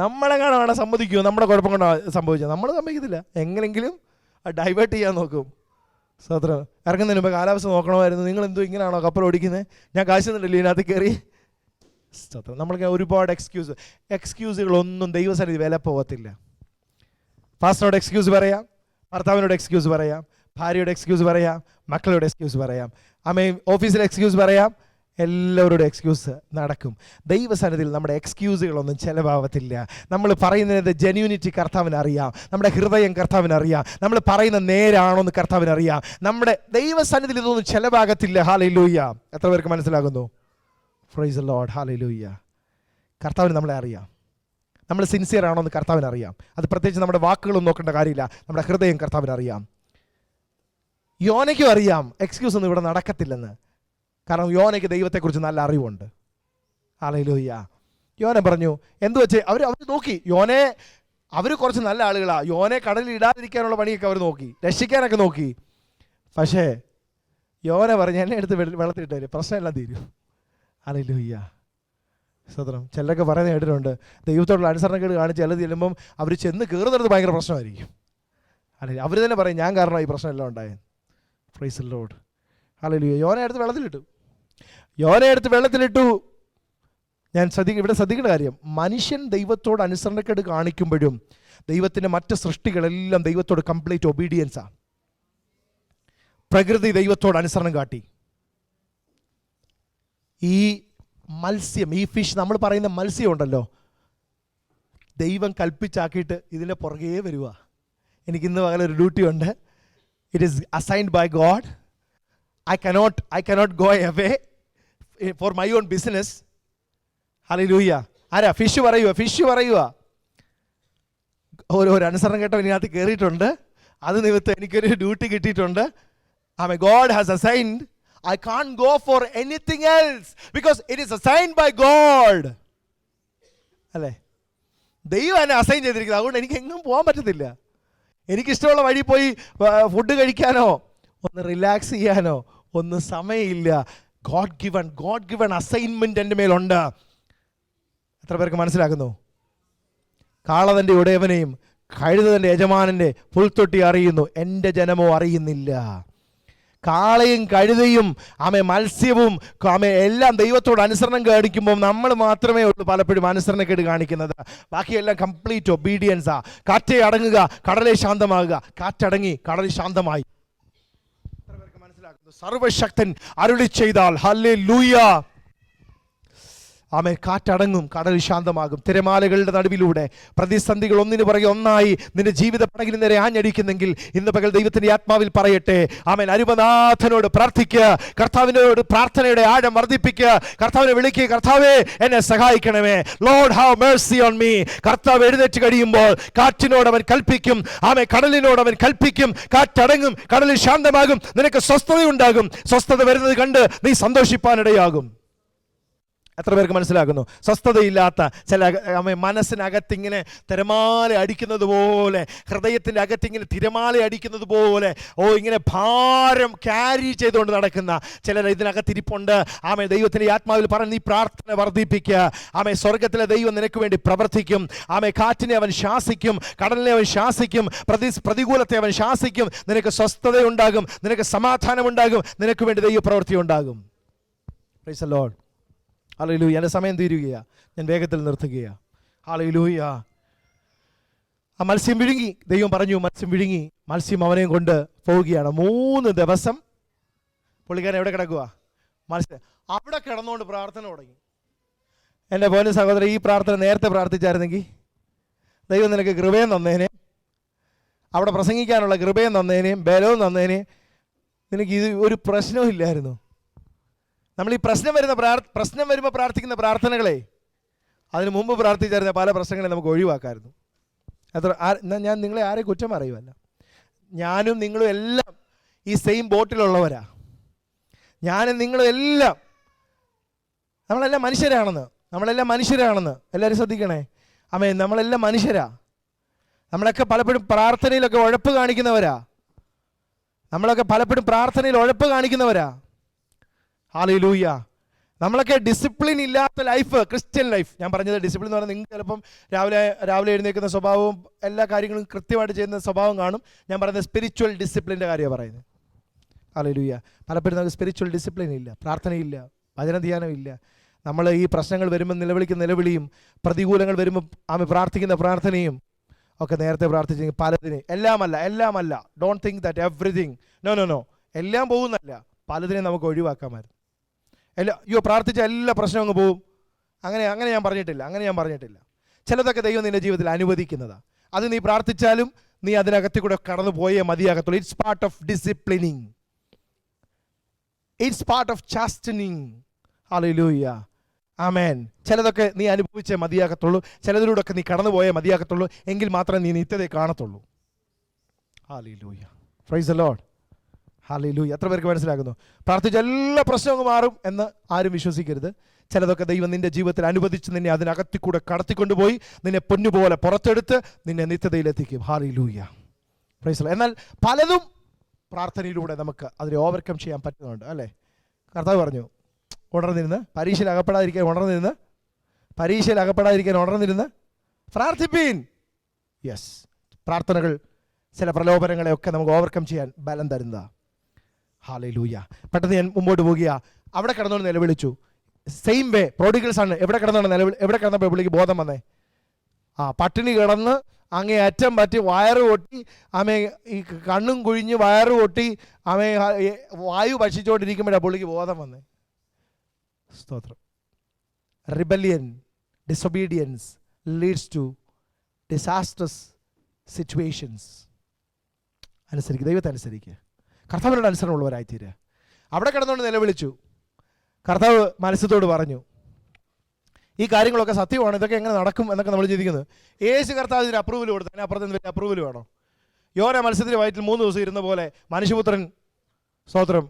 നമ്മളെങ്ങാണോ സമ്മതിക്കുമോ? നമ്മുടെ കുഴപ്പം കൊണ്ടാണ് സംഭവിച്ചത്. നമ്മൾ സമ്മതിക്കത്തില്ല. എങ്ങനെങ്കിലും ഡൈവേർട്ട് ചെയ്യാൻ നോക്കും. സ്തോത്രം. ഇറങ്ങുന്നതിന് മുമ്പ് കാലാവസ്ഥ നോക്കണമായിരുന്നു. നിങ്ങൾ എന്തോ ഇങ്ങനെയാണോ കപ്പൽ ഓടിക്കുന്നത്? ഞാൻ കാശ് തന്നിട്ടില്ല ഇതിനകത്ത് കയറി. സ്തോത്രം. നമ്മൾക്ക് ഒരുപാട് എക്സ്ക്യൂസുകളൊന്നും ദൈവസന്നിധി വില പോകത്തില്ല. പാസ്റ്ററോട് എക്സ്ക്യൂസ് പറയാം, ഭർത്താവിനോട് എക്സ്ക്യൂസ് പറയാം, ഭാര്യയുടെ എക്സ്ക്യൂസ് പറയാം, മക്കളുടെ എക്സ്ക്യൂസ് പറയാം, ഓഫീസിലെ എക്സ്ക്യൂസ് പറയാം, എല്ലാവരുടെ എക്സ്ക്യൂസ് നടക്കും. ദൈവസന്നിധിയിൽ നമ്മുടെ എക്സ്ക്യൂസുകളൊന്നും ചിലവാകത്തില്ല. നമ്മൾ പറയുന്നതിൻ്റെ ജെന്യൂനിറ്റി കർത്താവിന് അറിയാം. നമ്മുടെ ഹൃദയം കർത്താവിന് അറിയാം. നമ്മൾ പറയുന്ന നേരാണോ എന്ന് കർത്താവിന് അറിയാം. നമ്മുടെ ദൈവസന്നിധിയിൽ ഇതൊന്നും ചിലവാകത്തില്ല. ഹല്ലേലൂയ. എത്ര പേർക്ക് മനസ്സിലാകുന്നു? Price the Lord. ഹല്ലേലൂയ. കർത്താവിന് നമ്മളെ അറിയാം. നമ്മൾ സിൻസിയർ ആണോ എന്ന് കർത്താവിന് അറിയാം. അത് പ്രത്യേകിച്ച് നമ്മുടെ വാക്കുകളൊന്നും നോക്കേണ്ട കാര്യമില്ല. നമ്മുടെ ഹൃദയം കർത്താവിന് അറിയാം. യോനയ്ക്കും അറിയാം എക്സ്ക്യൂസ് ഒന്നും ഇവിടെ നടക്കത്തില്ലെന്ന്. കാരണം യോനയ്ക്ക് ദൈവത്തെക്കുറിച്ച് നല്ല അറിവുണ്ട്. ഹല്ലേലൂയ. യോന പറഞ്ഞു എന്തു വെച്ച് അവർ നോക്കി. അവർ കുറച്ച് നല്ല ആളുകളാണ്. യോനെ കടലിൽ ഇടാതിരിക്കാനുള്ള പണിയൊക്കെ അവർ നോക്കി, രക്ഷിക്കാനൊക്കെ നോക്കി. പക്ഷേ യോന പറഞ്ഞു എന്നെ എടുത്ത് വെള്ളത്തിലിട്ടേ, പ്രശ്നമെല്ലാം തീരും. ഹല്ലേലൂയ. സ്തോത്രം. ചിലരൊക്കെ പറയുന്നത് കേട്ടിട്ടുണ്ട്, ദൈവത്തോടുള്ള അനുസരണക്കേട് കാണിച്ച് ചിലത് ചെല്ലുമ്പം അവർ ചെന്ന് കയറുന്നത് ഭയങ്കര പ്രശ്നമായിരിക്കും. അല്ലെങ്കിൽ അവർ തന്നെ പറയും ഞാൻ കാരണം ഈ പ്രശ്നമെല്ലാം ഉണ്ടായത്. Price the Lord. ഹല്ലേലൂയ. യോനയെ എടുത്ത് വെള്ളത്തിലിട്ടു. ഞാൻ ഇവിടെ ശ്രദ്ധിക്കേണ്ട കാര്യം, മനുഷ്യൻ ദൈവത്തോട് അനുസരണക്കേട് കാണിക്കുമ്പോഴും ദൈവത്തിൻ്റെ മറ്റ് സൃഷ്ടികളെല്ലാം ദൈവത്തോട് കംപ്ലീറ്റ് ഒബീഡിയൻസാണ്. പ്രകൃതി ദൈവത്തോട് അനുസരണം കാട്ടി. ഈ മത്സ്യം, ഈ ഫിഷ്, നമ്മൾ പറയുന്ന മത്സ്യം ഉണ്ടല്ലോ, ദൈവം കൽപ്പിച്ചാക്കിയിട്ട് ഇതിൻ്റെ പുറകെ വരിക. എനിക്കിന്ന് പകലൊരു ഡ്യൂട്ടി ഉണ്ട്. It is assigned by God. I cannot go away for my own business. Hallelujah. ആരാ? ഫിഷ് പറയുക. ഒരു അനുസരണം കേട്ടവൻ ഇതിനകത്ത് കയറിയിട്ടുണ്ട്. അത് നിമിത്തം എനിക്കൊരു ഡ്യൂട്ടി കിട്ടിയിട്ടുണ്ട്. God has assigned. I can't go for anything else because it is assigned by God. അല്ലേ? ദൈവം എന്നെ അസൈൻ ചെയ്തിരിക്കുന്നത്. അതുകൊണ്ട് എനിക്ക് എങ്ങും പോകാൻ പറ്റത്തില്ല. എനിക്കിഷ്ടമുള്ള വഴി പോയി ഫുഡ് കഴിക്കാനോ ഒന്ന് റിലാക്സ് ചെയ്യാനോ ഒന്നും സമയമില്ല. ഗോഡ് ഗിവൺ അസൈൻമെന്റ് എൻ്റെ മേലുണ്ട്. എത്ര പേർക്ക് മനസ്സിലാക്കുന്നു? കാളതൻ്റെ ഉടയവനെയും കഴുതൻ്റെ യജമാനൻ്റെ പുൽത്തൊട്ടി അറിയുന്നു, എൻ്റെ ജനമോ അറിയുന്നില്ല. കാളയും കഴുതയും മത്സ്യവും എല്ലാം ദൈവത്തോട് അനുസരണം കാണിക്കുമ്പോൾ നമ്മൾ മാത്രമേ ഉള്ളൂ പലപ്പോഴും അനുസരണക്കേട് കാണിക്കുന്നത്. ബാക്കിയെല്ലാം കംപ്ലീറ്റ് ഒബീഡിയൻസാ. കാറ്റേ അടങ്ങുക, കടലേ ശാന്തമാകുക. കാറ്റടങ്ങി, കടൽ ശാന്തമായി. സർവശക്തൻ അരുളി ചെയ്താൽ ഹല്ലേലൂയ. കാറ്റടങ്ങും, കടൽ ശാന്തമാകും. തിരമാലകളുടെ നടുവിലൂടെ പ്രതിസന്ധികൾ ഒന്നിനു പുറകെ ഒന്നായി നിന്റെ ജീവിത പടകിന് നേരെ ആഞ്ഞടിക്കുന്നെങ്കിൽ ഇന്ന് പകൽ ദൈവത്തിന്റെ ആത്മാവിൽ പറയട്ടെ, അരുമനാഥനോട് പ്രാർത്ഥിക്കുക. കർത്താവിനോട് പ്രാർത്ഥനയുടെ ആഴം വർദ്ധിപ്പിക്കുക. കർത്താവിനെ വിളിക്കുക, കർത്താവേ എന്നെ സഹായിക്കണമേ. Lord have Mercy on me. കർത്താവ് എഴുന്നേറ്റ് കഴിയുമ്പോൾ കാറ്റിനോട് അവൻ കൽപ്പിക്കും, കടലിനോട് അവൻ കൽപ്പിക്കും. കാറ്റടങ്ങും, കടലിൽ ശാന്തമാകും. നിനക്ക് സ്വസ്ഥതയുണ്ടാകും. സ്വസ്ഥത വരുന്നത് കണ്ട് നീ സന്തോഷിപ്പാനിടയാകും. എത്ര പേർക്ക് മനസ്സിലാക്കുന്നു? സ്വസ്ഥതയില്ലാത്ത ചില മനസ്സിനകത്തിങ്ങനെ തിരമാല അടിക്കുന്നത് പോലെ, ഹൃദയത്തിൻ്റെ അകത്തിങ്ങനെ തിരമാല അടിക്കുന്നത് പോലെ ഇങ്ങനെ ഭാരം ക്യാരി ചെയ്തുകൊണ്ട് നടക്കുന്ന ചിലർ ഇതിനകത്തിരിപ്പുണ്ട്. ദൈവത്തിൻ്റെ ആത്മാവിൽ പറഞ്ഞ് നീ പ്രാർത്ഥന വർദ്ധിപ്പിക്കുക. സ്വർഗത്തിലെ ദൈവം നിനക്ക് വേണ്ടി പ്രവർത്തിക്കും. കാറ്റിനെ അവൻ ശാസിക്കും, കടലിനെ അവൻ ശാസിക്കും, പ്രതികൂലത്തെ അവൻ ശാസിക്കും. നിനക്ക് സ്വസ്ഥതയുണ്ടാകും, നിനക്ക് സമാധാനമുണ്ടാകും, നിനക്ക് വേണ്ടി ദൈവപ്രവൃത്തി ഉണ്ടാകും. Price the Lord. ഹല്ലേലൂയ. എൻ്റെ സമയം തീരുകയാണ്, ഞാൻ വേഗത്തിൽ നിർത്തുകയാണ്. ഹല്ലേലൂയ. മത്സ്യം വിഴുങ്ങി. ദൈവം പറഞ്ഞു മത്സ്യം വിഴുങ്ങി. മത്സ്യം അവനെയും കൊണ്ട് പോവുകയാണ്. 3 ദിവസം പുള്ളിക്കാരൻ എവിടെ കിടക്കുക? മത്സ്യം അവിടെ കിടന്നുകൊണ്ട് പ്രാർത്ഥന തുടങ്ങി. എൻ്റെ പൊന്നു സഹോദരൻ, ഈ പ്രാർത്ഥന നേരത്തെ പ്രാർത്ഥിച്ചായിരുന്നെങ്കിൽ ദൈവം നിനക്ക് കൃപയും തന്നേനെ, അവിടെ പ്രസംഗിക്കാനുള്ള കൃപയും തന്നേനെയും ബലവും തന്നേനെയും. നിനക്ക് ഇത് ഒരു പ്രശ്നവും ഇല്ലായിരുന്നു. നമ്മൾ ഈ പ്രശ്നം വരുമ്പോൾ പ്രാർത്ഥിക്കുന്ന പ്രാർത്ഥനകളെ അതിന് മുമ്പ് പ്രാർത്ഥിച്ചായിരുന്ന പല പ്രശ്നങ്ങളെ നമുക്ക് ഒഴിവാക്കാമായിരുന്നു. ഞാൻ നിങ്ങളെ ആരെയും കുറ്റം പറയുമല്ല. ഞാനും നിങ്ങളും എല്ലാം ഈ സെയിം ബോട്ടിലുള്ളവരാ. ഞാനും നിങ്ങളും എല്ലാം നമ്മളെല്ലാം മനുഷ്യരാണെന്ന് എല്ലാവരും ശ്രദ്ധിക്കണേ. ആമേൻ. നമ്മളെല്ലാം മനുഷ്യരാ. നമ്മളൊക്കെ പലപ്പോഴും പ്രാർത്ഥനയിലൊക്കെ ഉഴപ്പ് കാണിക്കുന്നവരാ. ഹല്ലേലൂയ. നമ്മളൊക്കെ ഡിസിപ്ലിൻ ഇല്ലാത്ത ലൈഫ്, ക്രിസ്ത്യൻ ലൈഫ്. ഞാൻ പറഞ്ഞത് ഡിസിപ്ലിൻ എന്ന് പറഞ്ഞാൽ നിങ്ങൾക്ക് ചിലപ്പം രാവിലെ എഴുന്നേൽക്കുന്ന സ്വഭാവവും എല്ലാ കാര്യങ്ങളും കൃത്യമായിട്ട് ചെയ്യുന്ന സ്വഭാവം കാണും. ഞാൻ പറയുന്നത് സ്പിരിച്വൽ ഡിസിപ്ലിൻ്റെ കാര്യമാണ് പറയുന്നത്. ഹല്ലേലൂയ. പലപ്പോഴും നമുക്ക് സ്പിരിച്വൽ ഡിസിപ്ലിൻ ഇല്ല, പ്രാർത്ഥനയില്ല, വചനധ്യാനമില്ല. നമ്മൾ ഈ പ്രശ്നങ്ങൾ വരുമ്പോൾ നിലവിളിക്കുന്ന നിലവിളിയും പ്രതികൂലങ്ങൾ വരുമ്പോൾ പ്രാർത്ഥിക്കുന്ന പ്രാർത്ഥനയും ഒക്കെ നേരത്തെ പ്രാർത്ഥിച്ചെങ്കിൽ പലതിന് എല്ലാമല്ല. Don't think that everything. No. എല്ലാം പോകുന്നല്ല, പലതിനെയും നമുക്ക് ഒഴിവാക്കാമായിരുന്നു. പ്രാർത്ഥിച്ച എല്ലാ പ്രശ്നവും അങ്ങ് പോവും. അങ്ങനെ ഞാൻ പറഞ്ഞിട്ടില്ല. ചിലതൊക്കെ ദൈവം നിൻ്റെ ജീവിതത്തിൽ അനുവദിക്കുന്നതാണ്. അത് നീ പ്രാർത്ഥിച്ചാലും നീ അതിനകത്ത് കൂടെ കടന്നു പോയേ മതിയാകത്തുള്ളൂ. It's part of disciplining. It's part of chastening. Hallelujah. ആമേൻ. ചിലതൊക്കെ നീ അനുഭവിച്ചേ മതിയാകത്തുള്ളൂ. ചിലതിലൂടെയൊക്കെ നീ കടന്നു പോയേ മതിയാകത്തുള്ളൂ. എങ്കിൽ മാത്രമേ നീ നിത്യതയെ കാണത്തുള്ളൂ. Hallelujah. Praise the Lord. Hallelujah. എത്ര പേർക്ക് മനസ്സിലാകുന്നു? പ്രാർത്ഥിച്ച എല്ലാ പ്രശ്നവും മാറും എന്ന് ആരും വിശ്വസിക്കരുത്. ചിലതൊക്കെ ദൈവം നിന്റെ ജീവിതത്തിൽ അനുവദിച്ച് നിന്നെ അതിനകത്തിക്കൂടെ കടത്തിക്കൊണ്ടുപോയി നിന്നെ പൊന്നുപോലെ പുറത്തെടുത്ത് നിന്നെ നിത്യതയിലെത്തിക്കും. ഹല്ലേലൂയ. Praise the Lord. എന്നാൽ പലതും പ്രാർത്ഥനയിലൂടെ നമുക്ക് അതിനെ ഓവർകം ചെയ്യാൻ പറ്റുന്നുണ്ട്, അല്ലേ? കർത്താവ് പറഞ്ഞു, ഉണർന്നിരുന്ന് പരീക്ഷയിൽ അകപ്പെടാതിരിക്കാൻ ഉണർന്നിരുന്ന് പ്രാർത്ഥിപ്പീൻ. യെസ്. പ്രാർത്ഥനകൾ ചില പ്രലോഭനങ്ങളെയൊക്കെ നമുക്ക് ഓവർകം ചെയ്യാൻ ബലം തരുന്നതാണ്. ഹല്ലേലൂയ. പെട്ടെന്ന് ഞാൻ മുമ്പോട്ട് പോകുക. അവിടെ കിടന്നുകൊണ്ട് നിലവിളിച്ചു. സെയിം വേ പ്രോഡിഗൽ സൺ എവിടെ കിടന്നപ്പോൾ പുള്ളിക്ക് ബോധം വന്നേ? പട്ടിണി കിടന്ന് അങ്ങേ അറ്റം പറ്റി വയറ് പൊട്ടി ഈ കണ്ണും കുഴിഞ്ഞ് വയറ് പൊട്ടി വായു ഭക്ഷിച്ചുകൊണ്ടിരിക്കുമ്പോഴാണ് പുള്ളിക്ക് ബോധം വന്നേ. സ്തോത്രം. Rebellion, disobedience leads to disasters situations. അനുസരിക്കുക, ദൈവത്തെ അനുസരിക്കുക, കർത്താവിനോട് അനുസരണമുള്ളവരായിത്തീരുക. അവിടെ കിടന്നുകൊണ്ട് നിലവിളിച്ചു. കർത്താവ് മത്സ്യത്തോട് പറഞ്ഞു, ഈ കാര്യങ്ങളൊക്കെ സത്യമാണ്, ഇതൊക്കെ എങ്ങനെ നടക്കും എന്നൊക്കെ നമ്മൾ ചിന്തിക്കുന്നത്. യേശു കർത്താവ് ഇതിന് അപ്രൂവൽ കൊടുത്തു. അതിന് അപ്പുറത്ത് വലിയ അപ്രൂവൽ വേണോ? യോന മത്സ്യത്തിൻ്റെ വയറ്റിൽ 3 ദിവസം ഇരുന്ന പോലെ മനുഷ്യപുത്രൻ, സ്തോത്രം,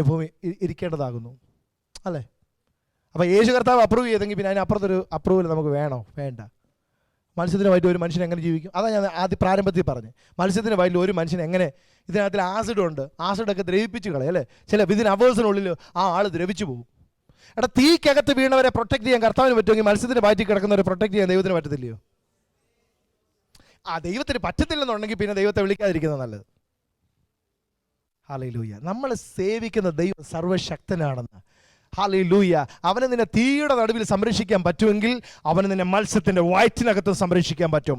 ഭൂമി ഇരിക്കേണ്ടതാകുന്നു, അല്ലേ? അപ്പോൾ യേശു കർത്താവ് അപ്രൂവ് ചെയ്തെങ്കിൽ പിന്നെ അതിനപ്പുറത്തൊരു അപ്രൂവൽ നമുക്ക് വേണോ? വേണ്ട. മത്സ്യത്തിന് വയറ്റിൽ ഒരു മനുഷ്യൻ എങ്ങനെ ജീവിക്കും? അതാണ് ഞാൻ പ്രാരംഭത്തിൽ പറഞ്ഞു. മത്സ്യത്തിന് വയറ്റിൽ ഒരു മനുഷ്യൻ എങ്ങനെ? ഇതിനകത്തിൽ ആസിഡുണ്ട്, ആസിഡൊക്കെ ദ്രവിപ്പിച്ച് കളയും, അല്ലേ? ചില വിതിൻ അവേഴ്സിനുള്ളിൽ ആ ആൾ ദ്രവിച്ചു പോകും. തീക്കകത്ത് വീണവരെ പ്രൊട്ടക്ട് ചെയ്യാൻ കർത്താവിന് പറ്റുമെങ്കിൽ മത്സ്യത്തിന് വയറ്റിൽ കിടക്കുന്നവരെ പ്രൊട്ടക്ട് ചെയ്യാൻ ദൈവത്തിന് പറ്റത്തില്ലയോ? ദൈവത്തിന് പറ്റത്തില്ലെന്നുണ്ടെങ്കിൽ പിന്നെ ദൈവത്തെ വിളിക്കാതിരിക്കുന്നത് നല്ലത്. ഹല്ലേലൂയ. നമ്മൾ സേവിക്കുന്ന ദൈവം സർവശക്തനാണെന്ന്. ഹല്ലേലൂയ. അവനെ നിന്നെ തീയുടെ നടുവിൽ സംരക്ഷിക്കാൻ പറ്റുമെങ്കിൽ അവന് നിന്നെ മത്സ്യത്തിൻ്റെ വയറ്റിനകത്ത് സംരക്ഷിക്കാൻ പറ്റും.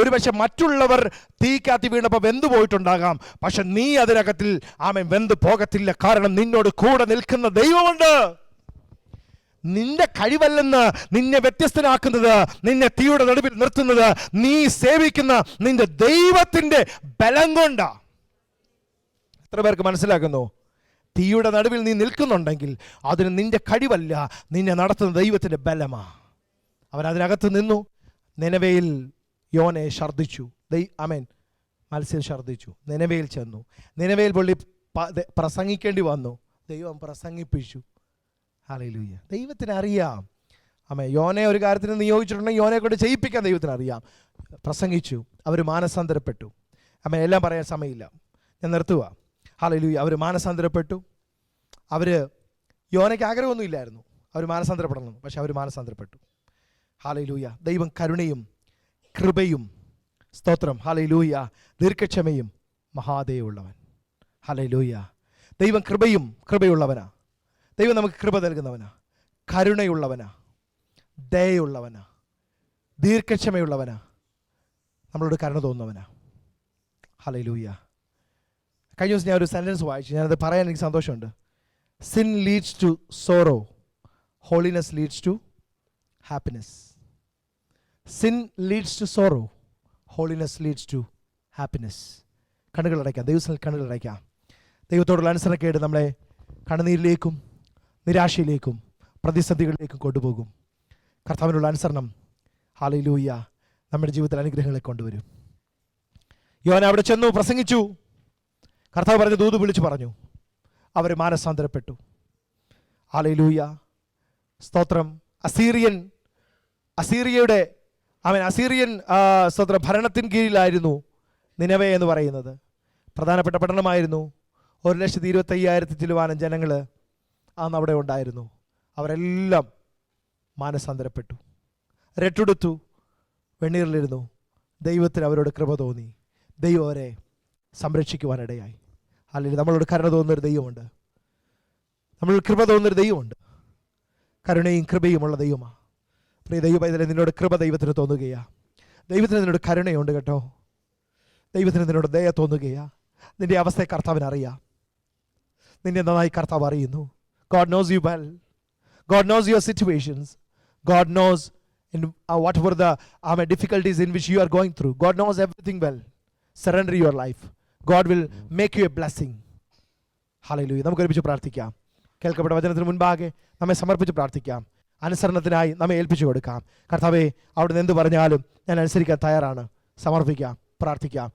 ഒരുപക്ഷെ മറ്റുള്ളവർ തീക്കകത്ത് വീണപ്പോൾ വെന്തു പോയിട്ടുണ്ടാകാം, പക്ഷെ നീ അതിനകത്തിൽ വെന്തു പോകത്തില്ല. കാരണം നിന്നോട് കൂടെ നിൽക്കുന്ന ദൈവമുണ്ട്. നിന്റെ കഴിവല്ലെന്ന് നിന്നെ വ്യത്യസ്തനാക്കുന്നത്, നിന്നെ തീയുടെ നടുവിൽ നിർത്തുന്നത് നീ സേവിക്കുന്ന നിന്റെ ദൈവത്തിൻ്റെ ബലം കൊണ്ടാ. എത്ര പേർക്ക് മനസ്സിലാക്കുന്നു? തീയുടെ നടുവിൽ നീ നിൽക്കുന്നുണ്ടെങ്കിൽ അതിന് നിന്റെ കഴിവല്ല, നിന്നെ നടത്തുന്ന ദൈവത്തിൻ്റെ ബലമാ. അവൻ അതിനകത്ത് നിന്നു. നിനവയിൽ യോനെ ഛർദ്ദിച്ചു. മത്സ്യം ഛർദ്ദിച്ചു. നിനവയിൽ ചെന്നു. നിനവയിൽ പുള്ളി പ്രസംഗിക്കേണ്ടി വന്നു. ദൈവം പ്രസംഗിപ്പിച്ചു. ഹല്ലേലൂയ. ദൈവത്തിന് അറിയാം. യോനെ ഒരു കാര്യത്തിന് നിയോഗിച്ചിട്ടുണ്ടെങ്കിൽ യോനെ കൊണ്ട് ചെയ്യിപ്പിക്കാൻ ദൈവത്തിന് അറിയാം. പ്രസംഗിച്ചു. അവർ മാനസാന്തരപ്പെട്ടു. എല്ലാം പറയാൻ സമയമില്ല, ഞാൻ നിർത്തുക. ഹല്ലേലൂയ. അവർ മാനസാന്തരപ്പെട്ടു. യോനയ്ക്ക് ആഗ്രഹമൊന്നും ഇല്ലായിരുന്നു അവർ മാനസാന്തരപ്പെടണം, പക്ഷെ അവർ മാനസാന്തരപ്പെട്ടു. ഹല്ലേലൂയ. ദൈവം കരുണയും കൃപയും, സ്തോത്രം, ഹല്ലേലൂയ, ദീർഘക്ഷമയും മഹാദയുള്ളവൻ. ഹല്ലേലൂയ. ദൈവം കൃപയുള്ളവനാ. ദൈവം നമുക്ക് കൃപ നൽകുന്നവനാ, കരുണയുള്ളവനാ, ദയുള്ളവനാ, ദീർഘക്ഷമയുള്ളവനാ, നമ്മളോട് കരുണ തോന്നുന്നവനാ. ഹല്ലേലൂയ. കഴിഞ്ഞ ദിവസം ഞാൻ ഒരു സെൻറ്റൻസ് വായിച്ചു, ഞാനത് പറയാൻ എനിക്ക് സന്തോഷമുണ്ട്. Sin leads to sorrow, holiness leads to happiness. Sin leads to sorrow, holiness leads to happiness. കണ്ണുകളടയ്ക്കാം, ദൈവത്തിൽ കണ്ണുകളടയ്ക്കാം. ദൈവത്തോടുള്ള അനുസരണക്കേട് നമ്മളെ കണ്ണുനീരിലേക്കും നിരാശയിലേക്കും പ്രതിസന്ധികളിലേക്കും കൊണ്ടുപോകും. കർത്താവിനുള്ള അനുസരണം, ഹല്ലേലൂയ, നമ്മുടെ ജീവിതത്തിൽ അനുഗ്രഹങ്ങളെ കൊണ്ടുവരും. യോഹന്നാൻ അവിടെ ചെന്നു, പ്രസംഗിച്ചു. കർത്താവ് പറഞ്ഞു, ദൂത് വിളിച്ചു പറഞ്ഞു. അവർ മാനസാന്തരപ്പെട്ടു. ഹല്ലേലൂയ, സ്തോത്രം. അസീറിയയുടെ അസീറിയൻ സ്തോത്രം ഭരണത്തിന് കീഴിലായിരുന്നു നിനവേ എന്ന് പറയുന്നത്. പ്രധാനപ്പെട്ട പട്ടണമായിരുന്നു. 1,25,000 ചിലവാനം ജനങ്ങൾ അന്ന് അവിടെ ഉണ്ടായിരുന്നു. അവരെല്ലാം മാനസാന്തരപ്പെട്ടു, രട്ടുടുത്തു, വെണ്ണീറിലിരുന്നു. ദൈവത്തിന് അവരോട് കൃപ തോന്നി. ദൈവം അവരെ സംരക്ഷിക്കുവാനിടയായി. അല്ലെങ്കിൽ നമ്മളോട് കരുണ തോന്നുന്നൊരു ദൈവമുണ്ട്, നമ്മളോട് കൃപ തോന്നുന്നൊരു ദൈവമുണ്ട്. കരുണയും കൃപയുമുള്ള ദൈവമാണ്. പ്രിയ ദൈവ പൈതലേ, നിന്നോട് കൃപ ദൈവത്തിന് തോന്നുകയാ. ദൈവത്തിന് നിന്നോട് കരുണയുണ്ട് കേട്ടോ. ദൈവത്തിന് നിന്നോട് ദയ തോന്നുകയാ. നിന്റെ അവസ്ഥയെ കർത്താവിന് അറിയാം. നിന്നെ നന്നായി കർത്താവ് അറിയുന്നു. God knows you well. God knows your situations. God knows in whatever the difficulties in which you are going through. God knows everything well. Surrender your life. God will make you a blessing. Hallelujah. നമുക്ക് ഒരുമിച്ച് പ്രാർത്ഥിക്കാം. കേൾക്കപ്പെട്ട വചനത്തിന് മുൻപാകെ നമ്മെ സമർപ്പിച്ച് പ്രാർത്ഥിക്കാം. അനുസരണത്തിനായി നമ്മെ ഏൽപ്പിച്ചു കൊടുക്കാം. കർത്താവേ, അവിടുന്ന് എന്ത് പറഞ്ഞാലും ഞാൻ അനുസരിക്കാൻ തയ്യാറാണ്. സമർപ്പിക്കാം, പ്രാർത്ഥിക്കാം.